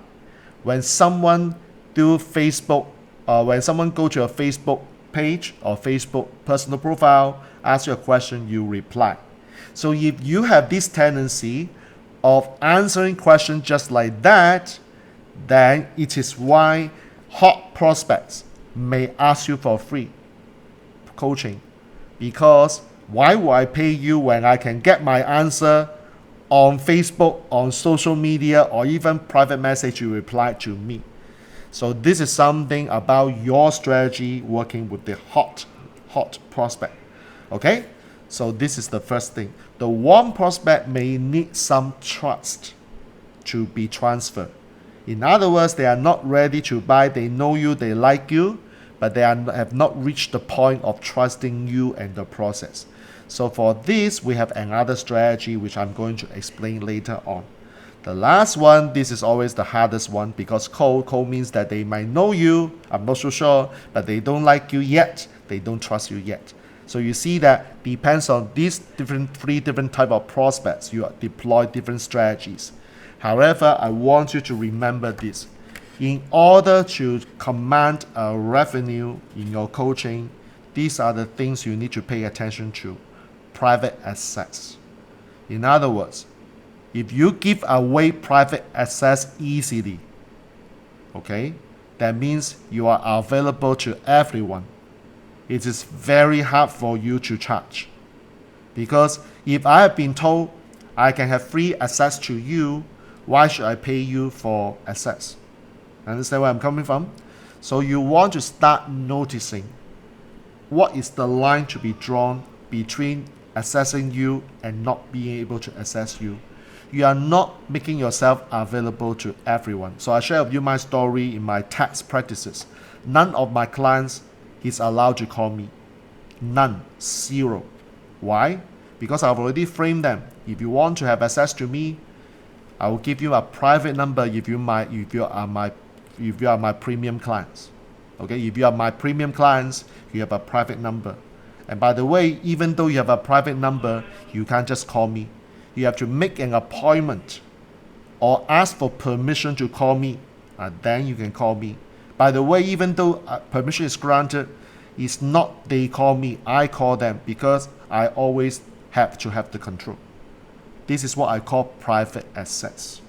[SPEAKER 1] When someone do Facebook, when someone go to your Facebook page or Facebook personal profile, ask you a question, you reply. So if you have this tendency of answering questions just like that, then it is why hot prospects may ask you for free coaching. Because why would I pay you when I can get my answer on Facebook, on social media, or even private message you reply to me? So this is something about your strategy working with the hot prospect. Okay? So this is the first thing. The warm prospect may need some trust to be transferred. In other words, they are not ready to buy. They know you, they like you, but they have not reached the point of trusting you and the process. So for this, we have another strategy which I'm going to explain later on. The last one, this is always the hardest one because cold means that they might know you, I'm not so sure, but they don't like you yet, they don't trust you yet. So you see that depends on these 3 different type of prospects, you deploy different strategies. However, I want you to remember this. In order to command a revenue in your coaching, these are the things you need to pay attention to. Private access. In other words, if you give away private access easily, okay, that means you are available to everyone. It is very hard for you to charge. Because if I have been told I can have free access to you, why should I pay you for access? Understand where I'm coming from? So you want to start noticing what is the line to be drawn between accessing you and not being able to access you. You are not making yourself available to everyone. So I share with you my story in my tax practices. None of my clients is allowed to call me. None. Zero. Why? Because I've already framed them. If you want to have access to me, I will give you a private number if you are my premium clients. Okay, if you are my premium clients, you have a private number. And by the way, even though you have a private number, you can't just call me. You have to make an appointment or ask for permission to call me, and then you can call me. By the way, even though permission is granted, it's not they call me, I call them, because I always have to have the control. This is what I call private access.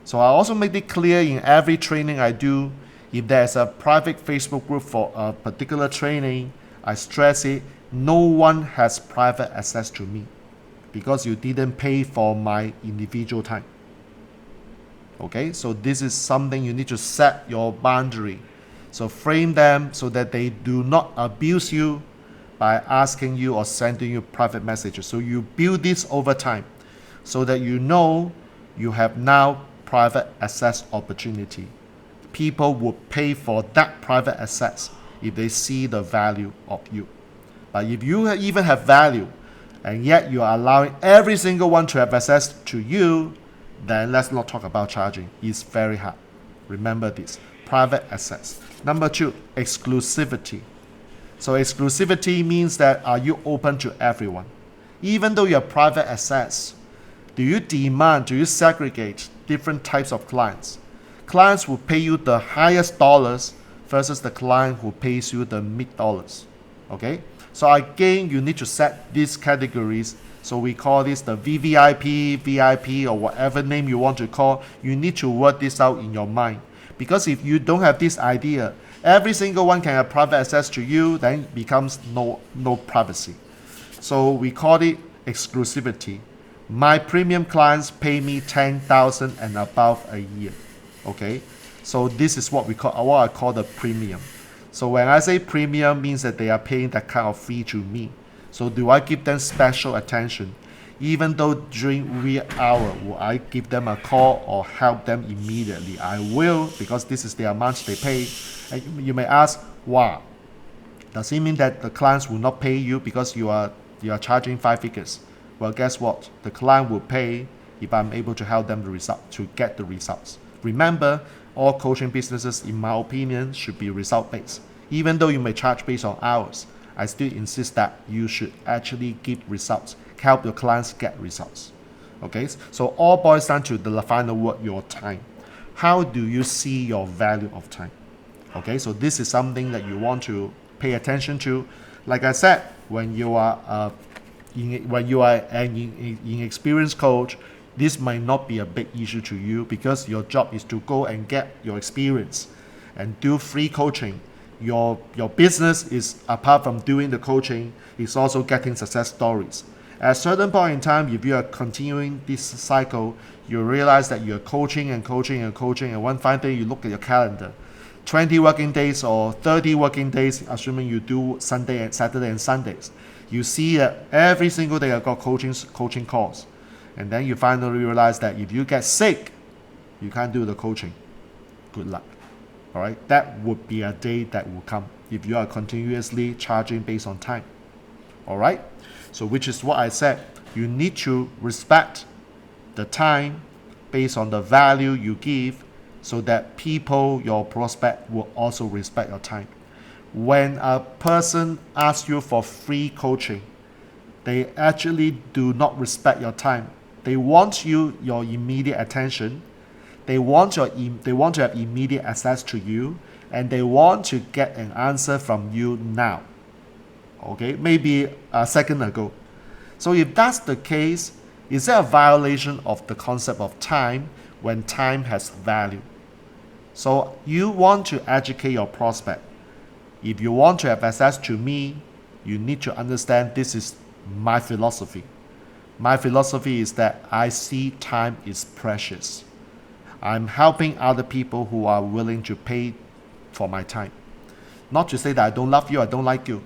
[SPEAKER 1] So I also make it clear in every training I do, if there's a private Facebook group for a particular training, I stress it, no one has private access to me because you didn't pay for my individual time. Okay, so this is something you need to set your boundary. So frame them so that they do not abuse you by asking you or sending you private messages. So you build this over time so that you know you have now private access opportunity. People would pay for that private access if they see the value of you. But if you even have value and yet you are allowing every single one to have access to you, then let's not talk about charging. It's very hard. Remember this, private access. Number 2, exclusivity. So exclusivity means that are you open to everyone? Even though you have private access, do you segregate different types of clients? Clients who pay you the highest dollars versus the client who pays you the mid dollars. Okay? So again, you need to set these categories. So we call this the VVIP, VIP, or whatever name you want to call. You need to work this out in your mind. Because if you don't have this idea, every single one can have private access to you, then it becomes no privacy. So we call it exclusivity. My premium clients pay me $10,000 and above a year. Okay? So this is what I call the premium. So when I say premium, means that they are paying that kind of fee to me. So do I give them special attention? Even though during wee hour, will I give them a call or help them immediately? I will, because this is the amount they pay. And you may ask, why? Does it mean that the clients will not pay you because you are charging 5 figures? Well, guess what? The client will pay if I'm able to help them to get the results. Remember, all coaching businesses, in my opinion, should be result-based. Even though you may charge based on hours, I still insist that you should actually give results, help your clients get results. Okay, so all boils down to the final word, your time. How do you see your value of time? Okay, so this is something that you want to pay attention to. Like I said, when you are an experienced coach, this might not be a big issue to you because your job is to go and get your experience and do free coaching. Your business is, apart from doing the coaching, is also getting success stories. At a certain point in time, if you are continuing this cycle, you realize that you're coaching and one fine day you look at your calendar, 20 working days or 30 working days, assuming you do Sunday and Saturday and Sundays, you see that every single day I've got coaching calls. And then you finally realize that if you get sick, you can't do the coaching. Good luck. All right, that would be a day that will come if you are continuously charging based on time. All right, so which is what I said. You need to respect the time based on the value you give so that people, your prospect, will also respect your time. When a person asks you for free coaching, they actually do not respect your time. They want your immediate attention. They want to have immediate access to you, and they want to get an answer from you now. Okay, maybe a second ago. So if that's the case, is there a violation of the concept of time when time has value? So you want to educate your prospect. If you want to have access to me, you need to understand this is my philosophy. My philosophy is that I see time is precious. I'm helping other people who are willing to pay for my time. Not to say that I don't love you, I don't like you.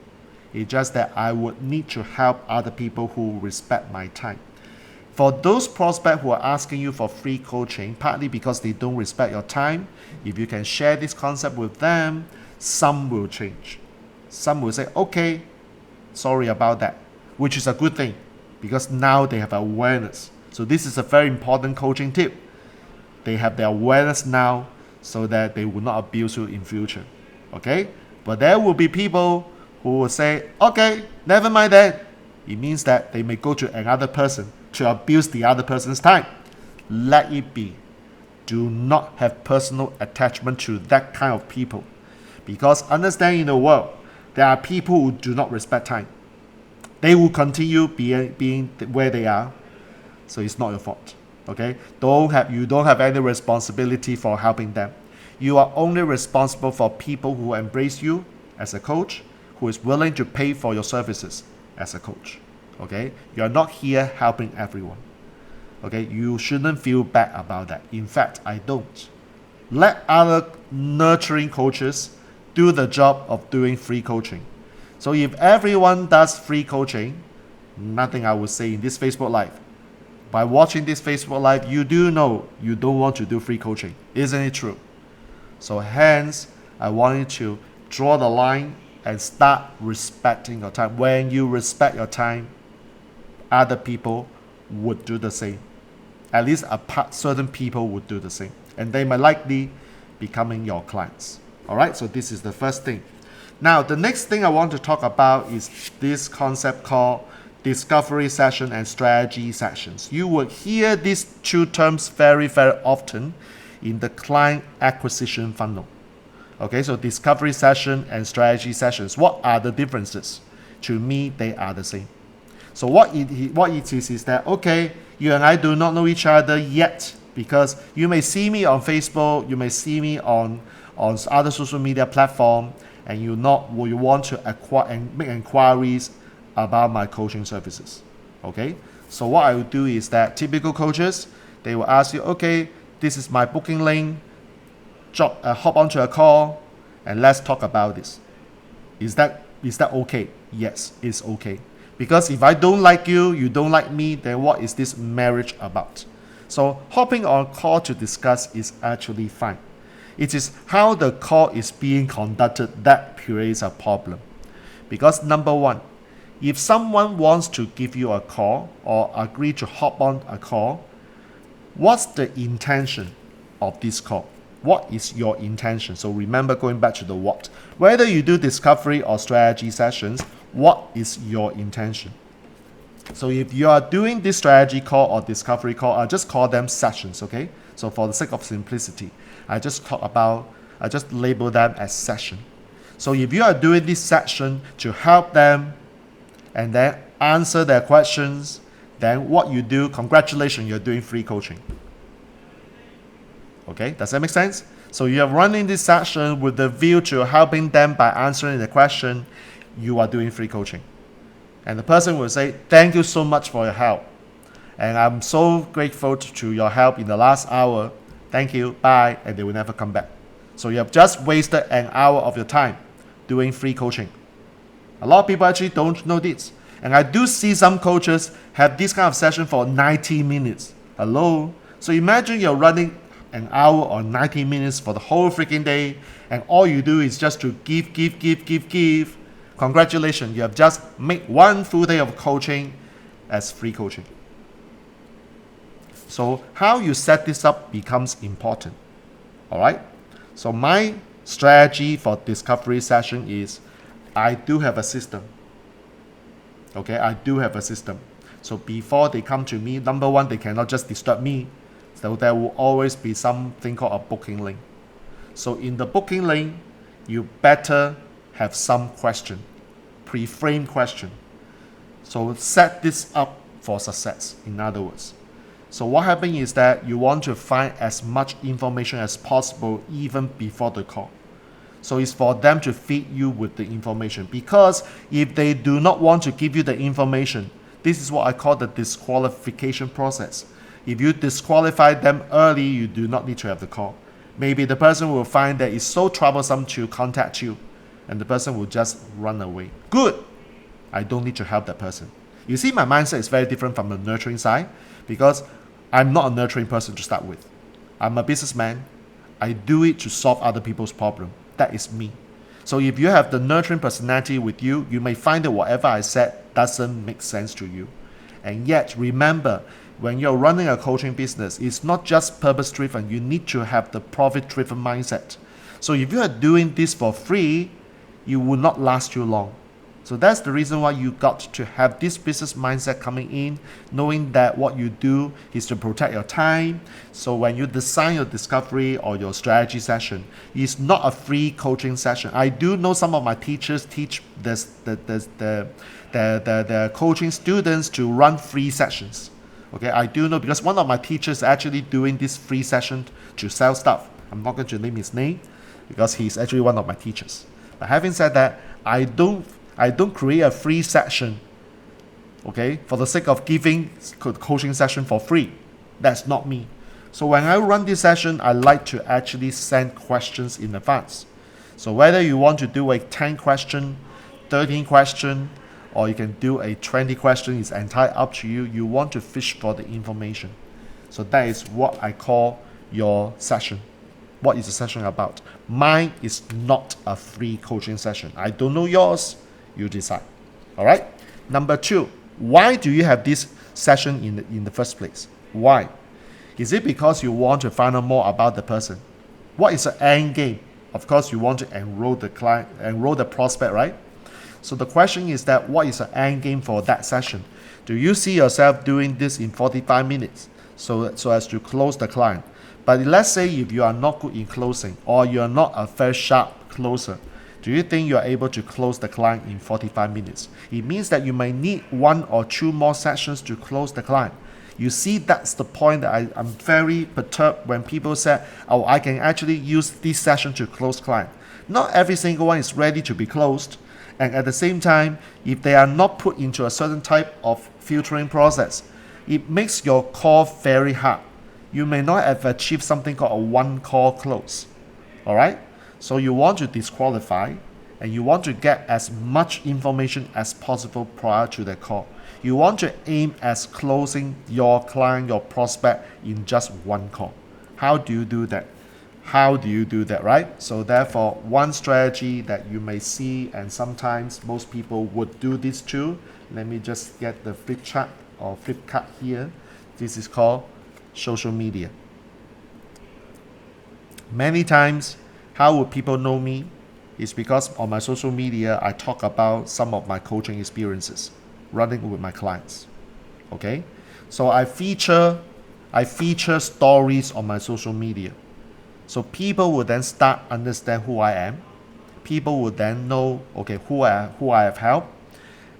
[SPEAKER 1] It's just that I would need to help other people who respect my time. For those prospects who are asking you for free coaching, partly because they don't respect your time, if you can share this concept with them, some will change. Some will say, okay, sorry about that, which is a good thing because now they have awareness. So this is a very important coaching tip. They have the awareness now so that they will not abuse you in future. Okay? But there will be people who will say, okay, never mind that. It means that they may go to another person to abuse the other person's time. Let it be. Do not have personal attachment to that kind of people. Because understand in the world, there are people who do not respect time. They will continue being where they are. So it's not your fault. Okay? You don't have any responsibility for helping them. You are only responsible for people who embrace you as a coach, who is willing to pay for your services as a coach. Okay? You are not here helping everyone. Okay? You shouldn't feel bad about that. In fact, I don't. Let other nurturing coaches do the job of doing free coaching. So if everyone does free coaching, nothing I would say in this Facebook Live. By watching this Facebook Live, you do know you don't want to do free coaching. Isn't it true? So hence, I want you to draw the line and start respecting your time. When you respect your time, other people would do the same. At least certain people would do the same. And they might likely becoming your clients. Alright, so this is the first thing. Now, the next thing I want to talk about is this concept called discovery session and strategy sessions. You will hear these two terms very, very often in the client acquisition funnel. Okay, so discovery session and strategy sessions. What are the differences? To me, they are the same. So what it is that, okay, you and I do not know each other yet because you may see me on Facebook, you may see me on other social media platform, and you want to acquire and make inquiries about my coaching services. Okay, so what I will do is that typical coaches, they will ask you, okay, this is my booking link, hop onto a call and let's talk about this. Is that okay? Yes, it's okay. Because if I don't like you, you don't like me, then what is this marriage about? So hopping on a call to discuss is actually fine. It is how the call is being conducted that creates a problem. Because number one, if someone wants to give you a call or agree to hop on a call, what's the intention of this call? What is your intention? So remember, going back to the what. Whether you do discovery or strategy sessions, what is your intention? So if you are doing this strategy call or discovery call, I'll just call them sessions, okay? So for the sake of simplicity, I just label them as session. So if you are doing this session to help them and then answer their questions, then what you do, congratulations, you're doing free coaching. Okay, does that make sense? So you are running this session with the view to helping them by answering the question, you are doing free coaching. And the person will say, thank you so much for your help. And I'm so grateful to your help in the last hour. Thank you, bye, and they will never come back. So you have just wasted an hour of your time doing free coaching. A lot of people actually don't know this. And I do see some coaches have this kind of session for 90 minutes. Hello? So imagine you're running an hour or 90 minutes for the whole freaking day, and all you do is just to give. Congratulations, you have just made one full day of coaching as free coaching. So how you set this up becomes important. Alright? So my strategy for discovery session is I do have a system. Okay, I do have a system. So before they come to me, number one, they cannot just disturb me. So there will always be something called a booking link. So in the booking link, you better have some question, pre-framed question. So set this up for success, in other words. So what happens is that you want to find as much information as possible even before the call. So it's for them to feed you with the information. Because if they do not want to give you the information, this is what I call the disqualification process. If you disqualify them early, you do not need to have the call. Maybe the person will find that it's so troublesome to contact you, and the person will just run away. Good! I don't need to help that person. You see, my mindset is very different from the nurturing side because I'm not a nurturing person to start with. I'm a businessman. I do it to solve other people's problem. That is me. So if you have the nurturing personality with you, you may find that whatever I said doesn't make sense to you. And yet, remember, when you're running a coaching business, it's not just purpose-driven. You need to have the profit-driven mindset. So if you are doing this for free, you will not last you long. So that's the reason why you got to have this business mindset coming in, knowing that what you do is to protect your time. So when you design your discovery or your strategy session, it's not a free coaching session. I do know some of my teachers teach the coaching students to run free sessions. Okay, I do know because one of my teachers is actually doing this free session to sell stuff. I'm not going to name his name because he's actually one of my teachers. But having said that, I don't create a free session, okay, for the sake of giving coaching session for free. That's not me. So when I run this session, I like to actually send questions in advance. So whether you want to do a 10 question, 13 question, or you can do a 20 question, it's entirely up to you. You want to fish for the information. So that is what I call your session. What is the session about? Mine is not a free coaching session. I don't know yours. You decide. All right. Number 2, why do you have this session in the first place? Why? Is it because you want to find out more about the person? What is the end game? Of course, you want to enroll the client, enroll the prospect, right? So the question is that what is the end game for that session? Do you see yourself doing this in 45 minutes so as to close the client? But let's say if you are not good in closing or you are not a very sharp closer, do you think you are able to close the client in 45 minutes? It means that you may need 1 or 2 more sessions to close the client. You see, that's the point that I'm very perturbed when people say, oh, I can actually use this session to close client. Not every single one is ready to be closed. And at the same time, if they are not put into a certain type of filtering process, it makes your call very hard. You may not have achieved something called a 1 call close. All right? So you want to disqualify and you want to get as much information as possible prior to the call. You want to aim at closing your client, your prospect in just 1 call. How do you do that? How do you do that, right? So therefore, one strategy that you may see, and sometimes most people would do this too. Let me just get the flip chart or flip card here. This is called social media. Many times, how would people know me? It's because on my social media, I talk about some of my coaching experiences running with my clients. Okay? So I feature stories on my social media. So people will then start understand who I am. People will then know, okay, who I have helped.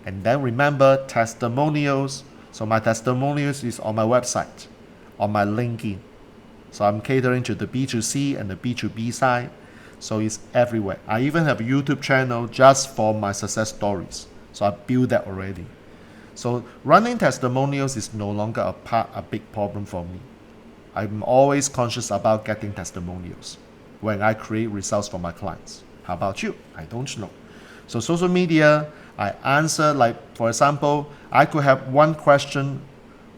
[SPEAKER 1] And then remember testimonials. So my testimonials is on my website, on my LinkedIn. So I'm catering to the B2C and the B2B side. So it's everywhere. I even have a YouTube channel just for my success stories. So I built that already. So running testimonials is no longer a big problem for me. I'm always conscious about getting testimonials when I create results for my clients. How about you? I don't know. So social media, I answer, like for example, I could have one question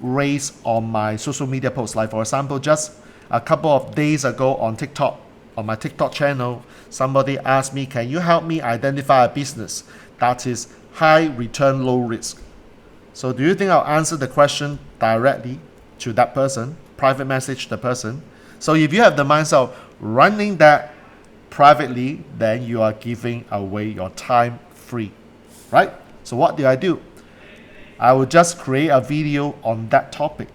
[SPEAKER 1] raised on my social media post. Like for example, just a couple of days ago on TikTok, on my TikTok channel, somebody asked me, can you help me identify a business that is high return, low risk? So do you think I'll answer the question directly to that person? Private message the person. So if you have the mindset of running that privately, then you are giving away your time free, right? So what do? I will just create a video on that topic,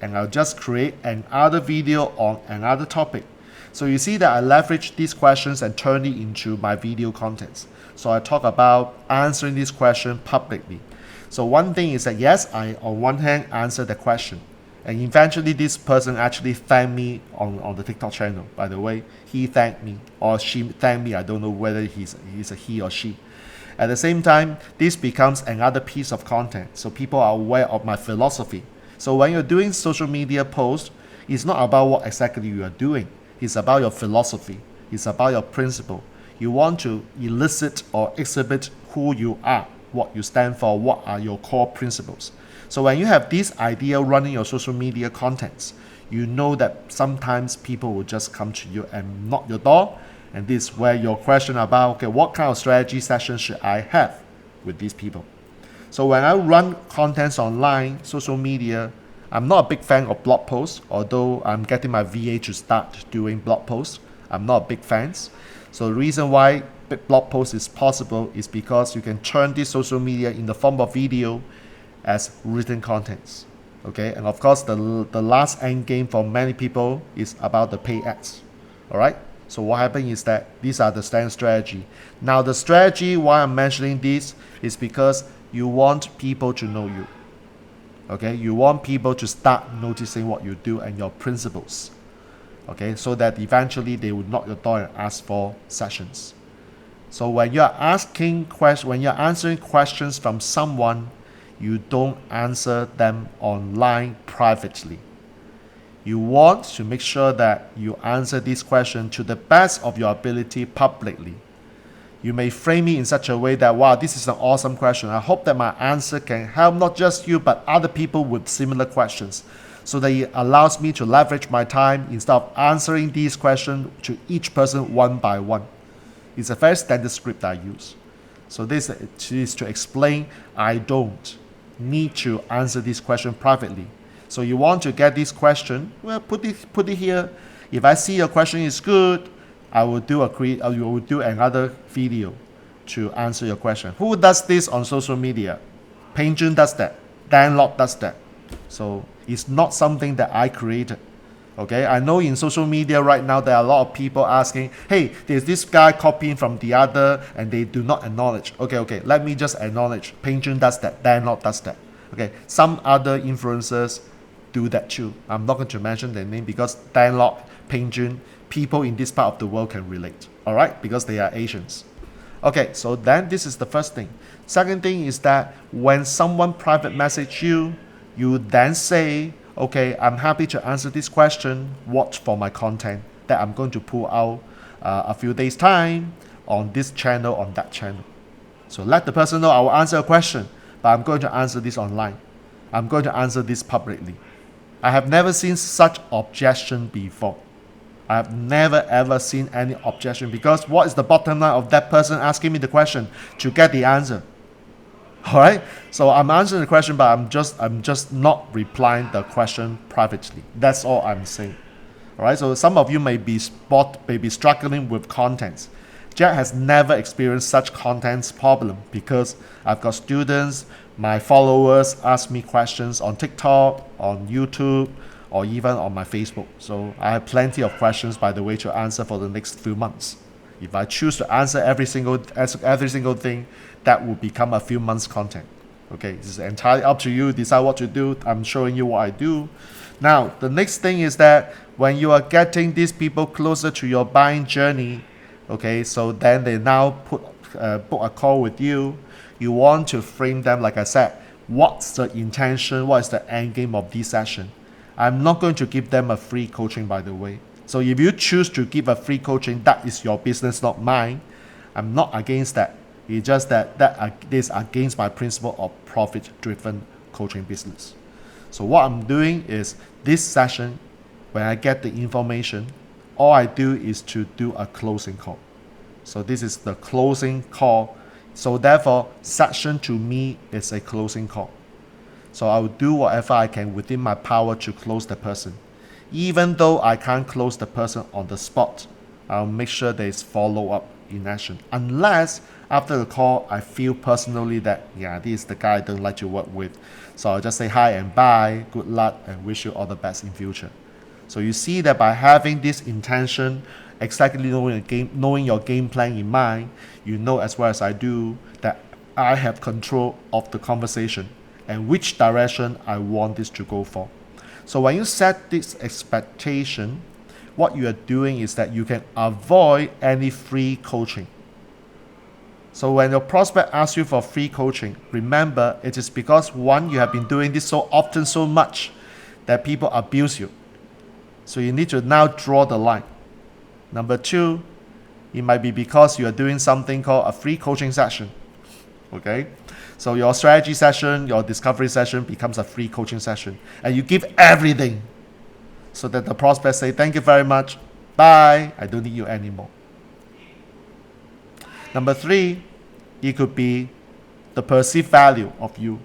[SPEAKER 1] and I'll just create another video on another topic. So you see that I leverage these questions and turn it into my video contents. So I talk about answering this question publicly. So one thing is that yes, I on one hand answer the question. And eventually this person actually thanked me on the TikTok channel. By the way, he thanked me or she thanked me. I don't know whether he's a he or she. At the same time, this becomes another piece of content. So people are aware of my philosophy. So when you're doing social media posts, it's not about what exactly you are doing. It's about your philosophy. It's about your principle. You want to elicit or exhibit who you are. what you stand for, what are your core principles. So when you have this idea running your social media contents, you know that sometimes people will just come to you and knock your door. And this is where your question about, okay, what kind of strategy session should I have with these people? So when I run contents online, social media, I'm not a big fan of blog posts, although I'm getting my VA to start doing blog posts. I'm not a big fan. So the reason why blog post is possible is because you can turn this social media in the form of video as written contents. Okay, and of course the last end game for many people is about the pay ads. All right, so what happens is that these are the standard strategy. Now the strategy why I'm mentioning this is because you want people to know you. Okay, you want people to start noticing what you do and your principles. Okay, so that eventually they will knock your door and ask for sessions. So when you're answering questions from someone, you don't answer them online privately. You want to make sure that you answer this question to the best of your ability publicly. You may frame it in such a way that, wow, this is an awesome question. I hope that my answer can help not just you, but other people with similar questions, so that it allows me to leverage my time instead of answering these questions to each person one by one. It's a very standard script I use. So this is to explain I don't need to answer this question privately. So you want to get this question, well, put it here. If I see your question is good, I will do another video to answer your question. Who does this on social media? Peng Joon does that. Dan Lok does that. So it's not something that I created. Okay, I know in social media right now there are a lot of people asking, hey, there's this guy copying from the other and they do not acknowledge. Okay, let me just acknowledge. Peng Joon does that, Dan Lok does that. Okay, some other influencers do that too. I'm not going to mention their name because Dan Lok, Peng Joon, people in this part of the world can relate. All right, because they are Asians. Okay, so then this is the first thing. Second thing is that when someone private message you, you then say, okay, I'm happy to answer this question. Watch for my content that I'm going to pull out a few days time on this channel, on that channel. So let the person know I will answer a question, but I'm going to answer this online. I'm going to answer this publicly. I have never seen such objection before. I have never ever seen any objection, because what is the bottom line of that person asking me the question? To get the answer. All right, so I'm answering the question, but I'm just not replying the question privately. That's all I'm saying. All right, so some of you may be struggling with contents. Jack has never experienced such contents problem because I've got students, my followers ask me questions on TikTok, on YouTube, or even on my Facebook. So I have plenty of questions, by the way, to answer for the next few months. If I choose to answer every single thing, that will become a few months content. Okay, this is entirely up to you. Decide what to do. I'm showing you what I do. Now, the next thing is that when you are getting these people closer to your buying journey, okay, so then they now book a call with you. You want to frame them, like I said, what's the intention, what is the end game of this session. I'm not going to give them a free coaching, by the way. So if you choose to give a free coaching, that is your business, not mine. I'm not against that. It's just that is against my principle of profit-driven coaching business. So what I'm doing is this session, when I get the information, all I do is to do a closing call. So this is the closing call. So therefore, session to me is a closing call. So I will do whatever I can within my power to close the person. Even though I can't close the person on the spot, I'll make sure there is follow-up in action. Unless after the call, I feel personally that, yeah, this is the guy I don't like to work with. So I'll just say hi and bye, good luck, and wish you all the best in future. So you see that by having this intention, exactly knowing your game plan in mind, you know as well as I do that I have control of the conversation and which direction I want this to go for. So when you set this expectation, what you are doing is that you can avoid any free coaching. So when your prospect asks you for free coaching, remember it is because, one, you have been doing this so often, so much, that people abuse you. So you need to now draw the line. Number two, it might be because you are doing something called a free coaching session. Okay? So your strategy session, your discovery session becomes a free coaching session. And you give everything so that the prospect say, thank you very much. Bye. I don't need you anymore. Number 3, it could be the perceived value of you,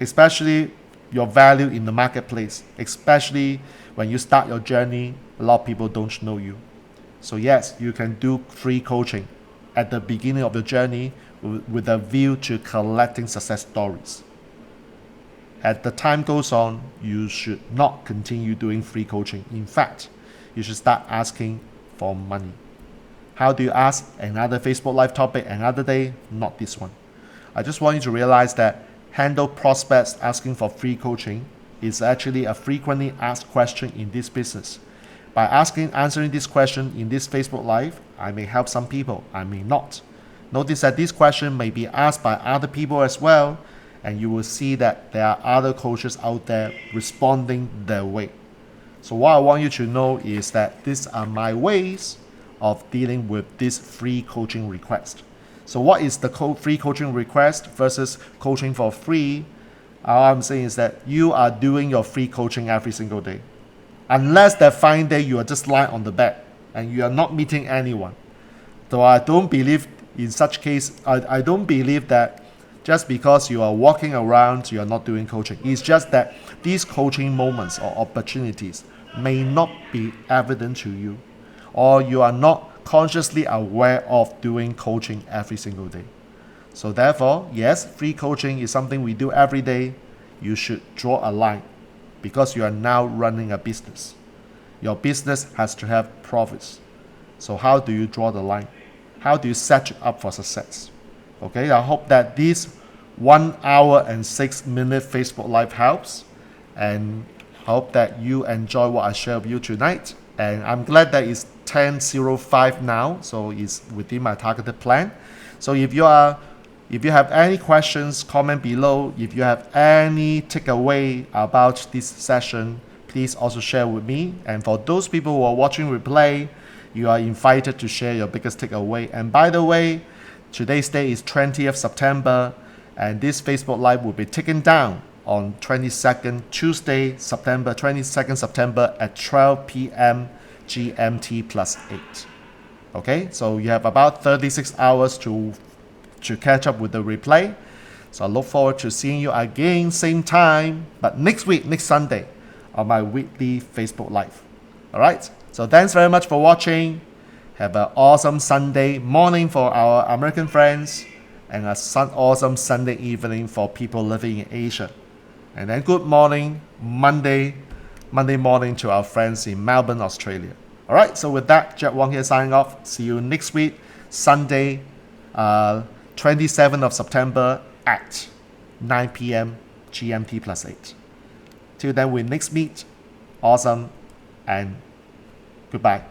[SPEAKER 1] especially your value in the marketplace, especially when you start your journey, a lot of people don't know you. So yes, you can do free coaching at the beginning of your journey with a view to collecting success stories. As the time goes on, you should not continue doing free coaching. In fact, you should start asking for money. How do you ask? Another Facebook Live topic, another day, not this one. I just want you to realize that handle prospects asking for free coaching is actually a frequently asked question in this business. By answering this question in this Facebook Live, I may help some people, I may not. Notice that this question may be asked by other people as well, and you will see that there are other coaches out there responding their way. So what I want you to know is that these are my ways of dealing with this free coaching request. So what is the free coaching request versus coaching for free? All I'm saying is that you are doing your free coaching every single day. Unless that fine day you are just lying on the bed and you are not meeting anyone. So I don't believe in such case, I don't believe that just because you are walking around, you are not doing coaching. It's just that these coaching moments or opportunities may not be evident to you, or you are not consciously aware of doing coaching every single day. So therefore, yes, free coaching is something we do every day. You should draw a line because you are now running a business. Your business has to have profits. So how do you draw the line? How do you set it up for success? Okay, I hope that this 1 hour and 6 minute Facebook Live helps, and hope that you enjoy what I share with you tonight. And I'm glad that it's 10:05 now, so it's within my targeted plan. So if you have any questions, comment below. If you have any takeaway about this session, please also share with me. And for those people who are watching replay, you are invited to share your biggest takeaway. And by the way, today's date is 20th September, and this Facebook Live will be taken down on 22nd, Tuesday, September 22nd September at 12 p.m. GMT plus 8. Okay, so you have about 36 hours to catch up with the replay. So I look forward to seeing you again, same time, but next week, next Sunday, on my weekly Facebook Live. All right, so thanks very much for watching. Have an awesome Sunday morning for our American friends, and an awesome Sunday evening for people living in Asia. And then good morning, Monday morning to our friends in Melbourne, Australia. All right, so with that, Jack Wong here signing off. See you next week, Sunday, 27th of September at 9 p.m. GMT plus 8. Till then, we next meet. Awesome, and goodbye.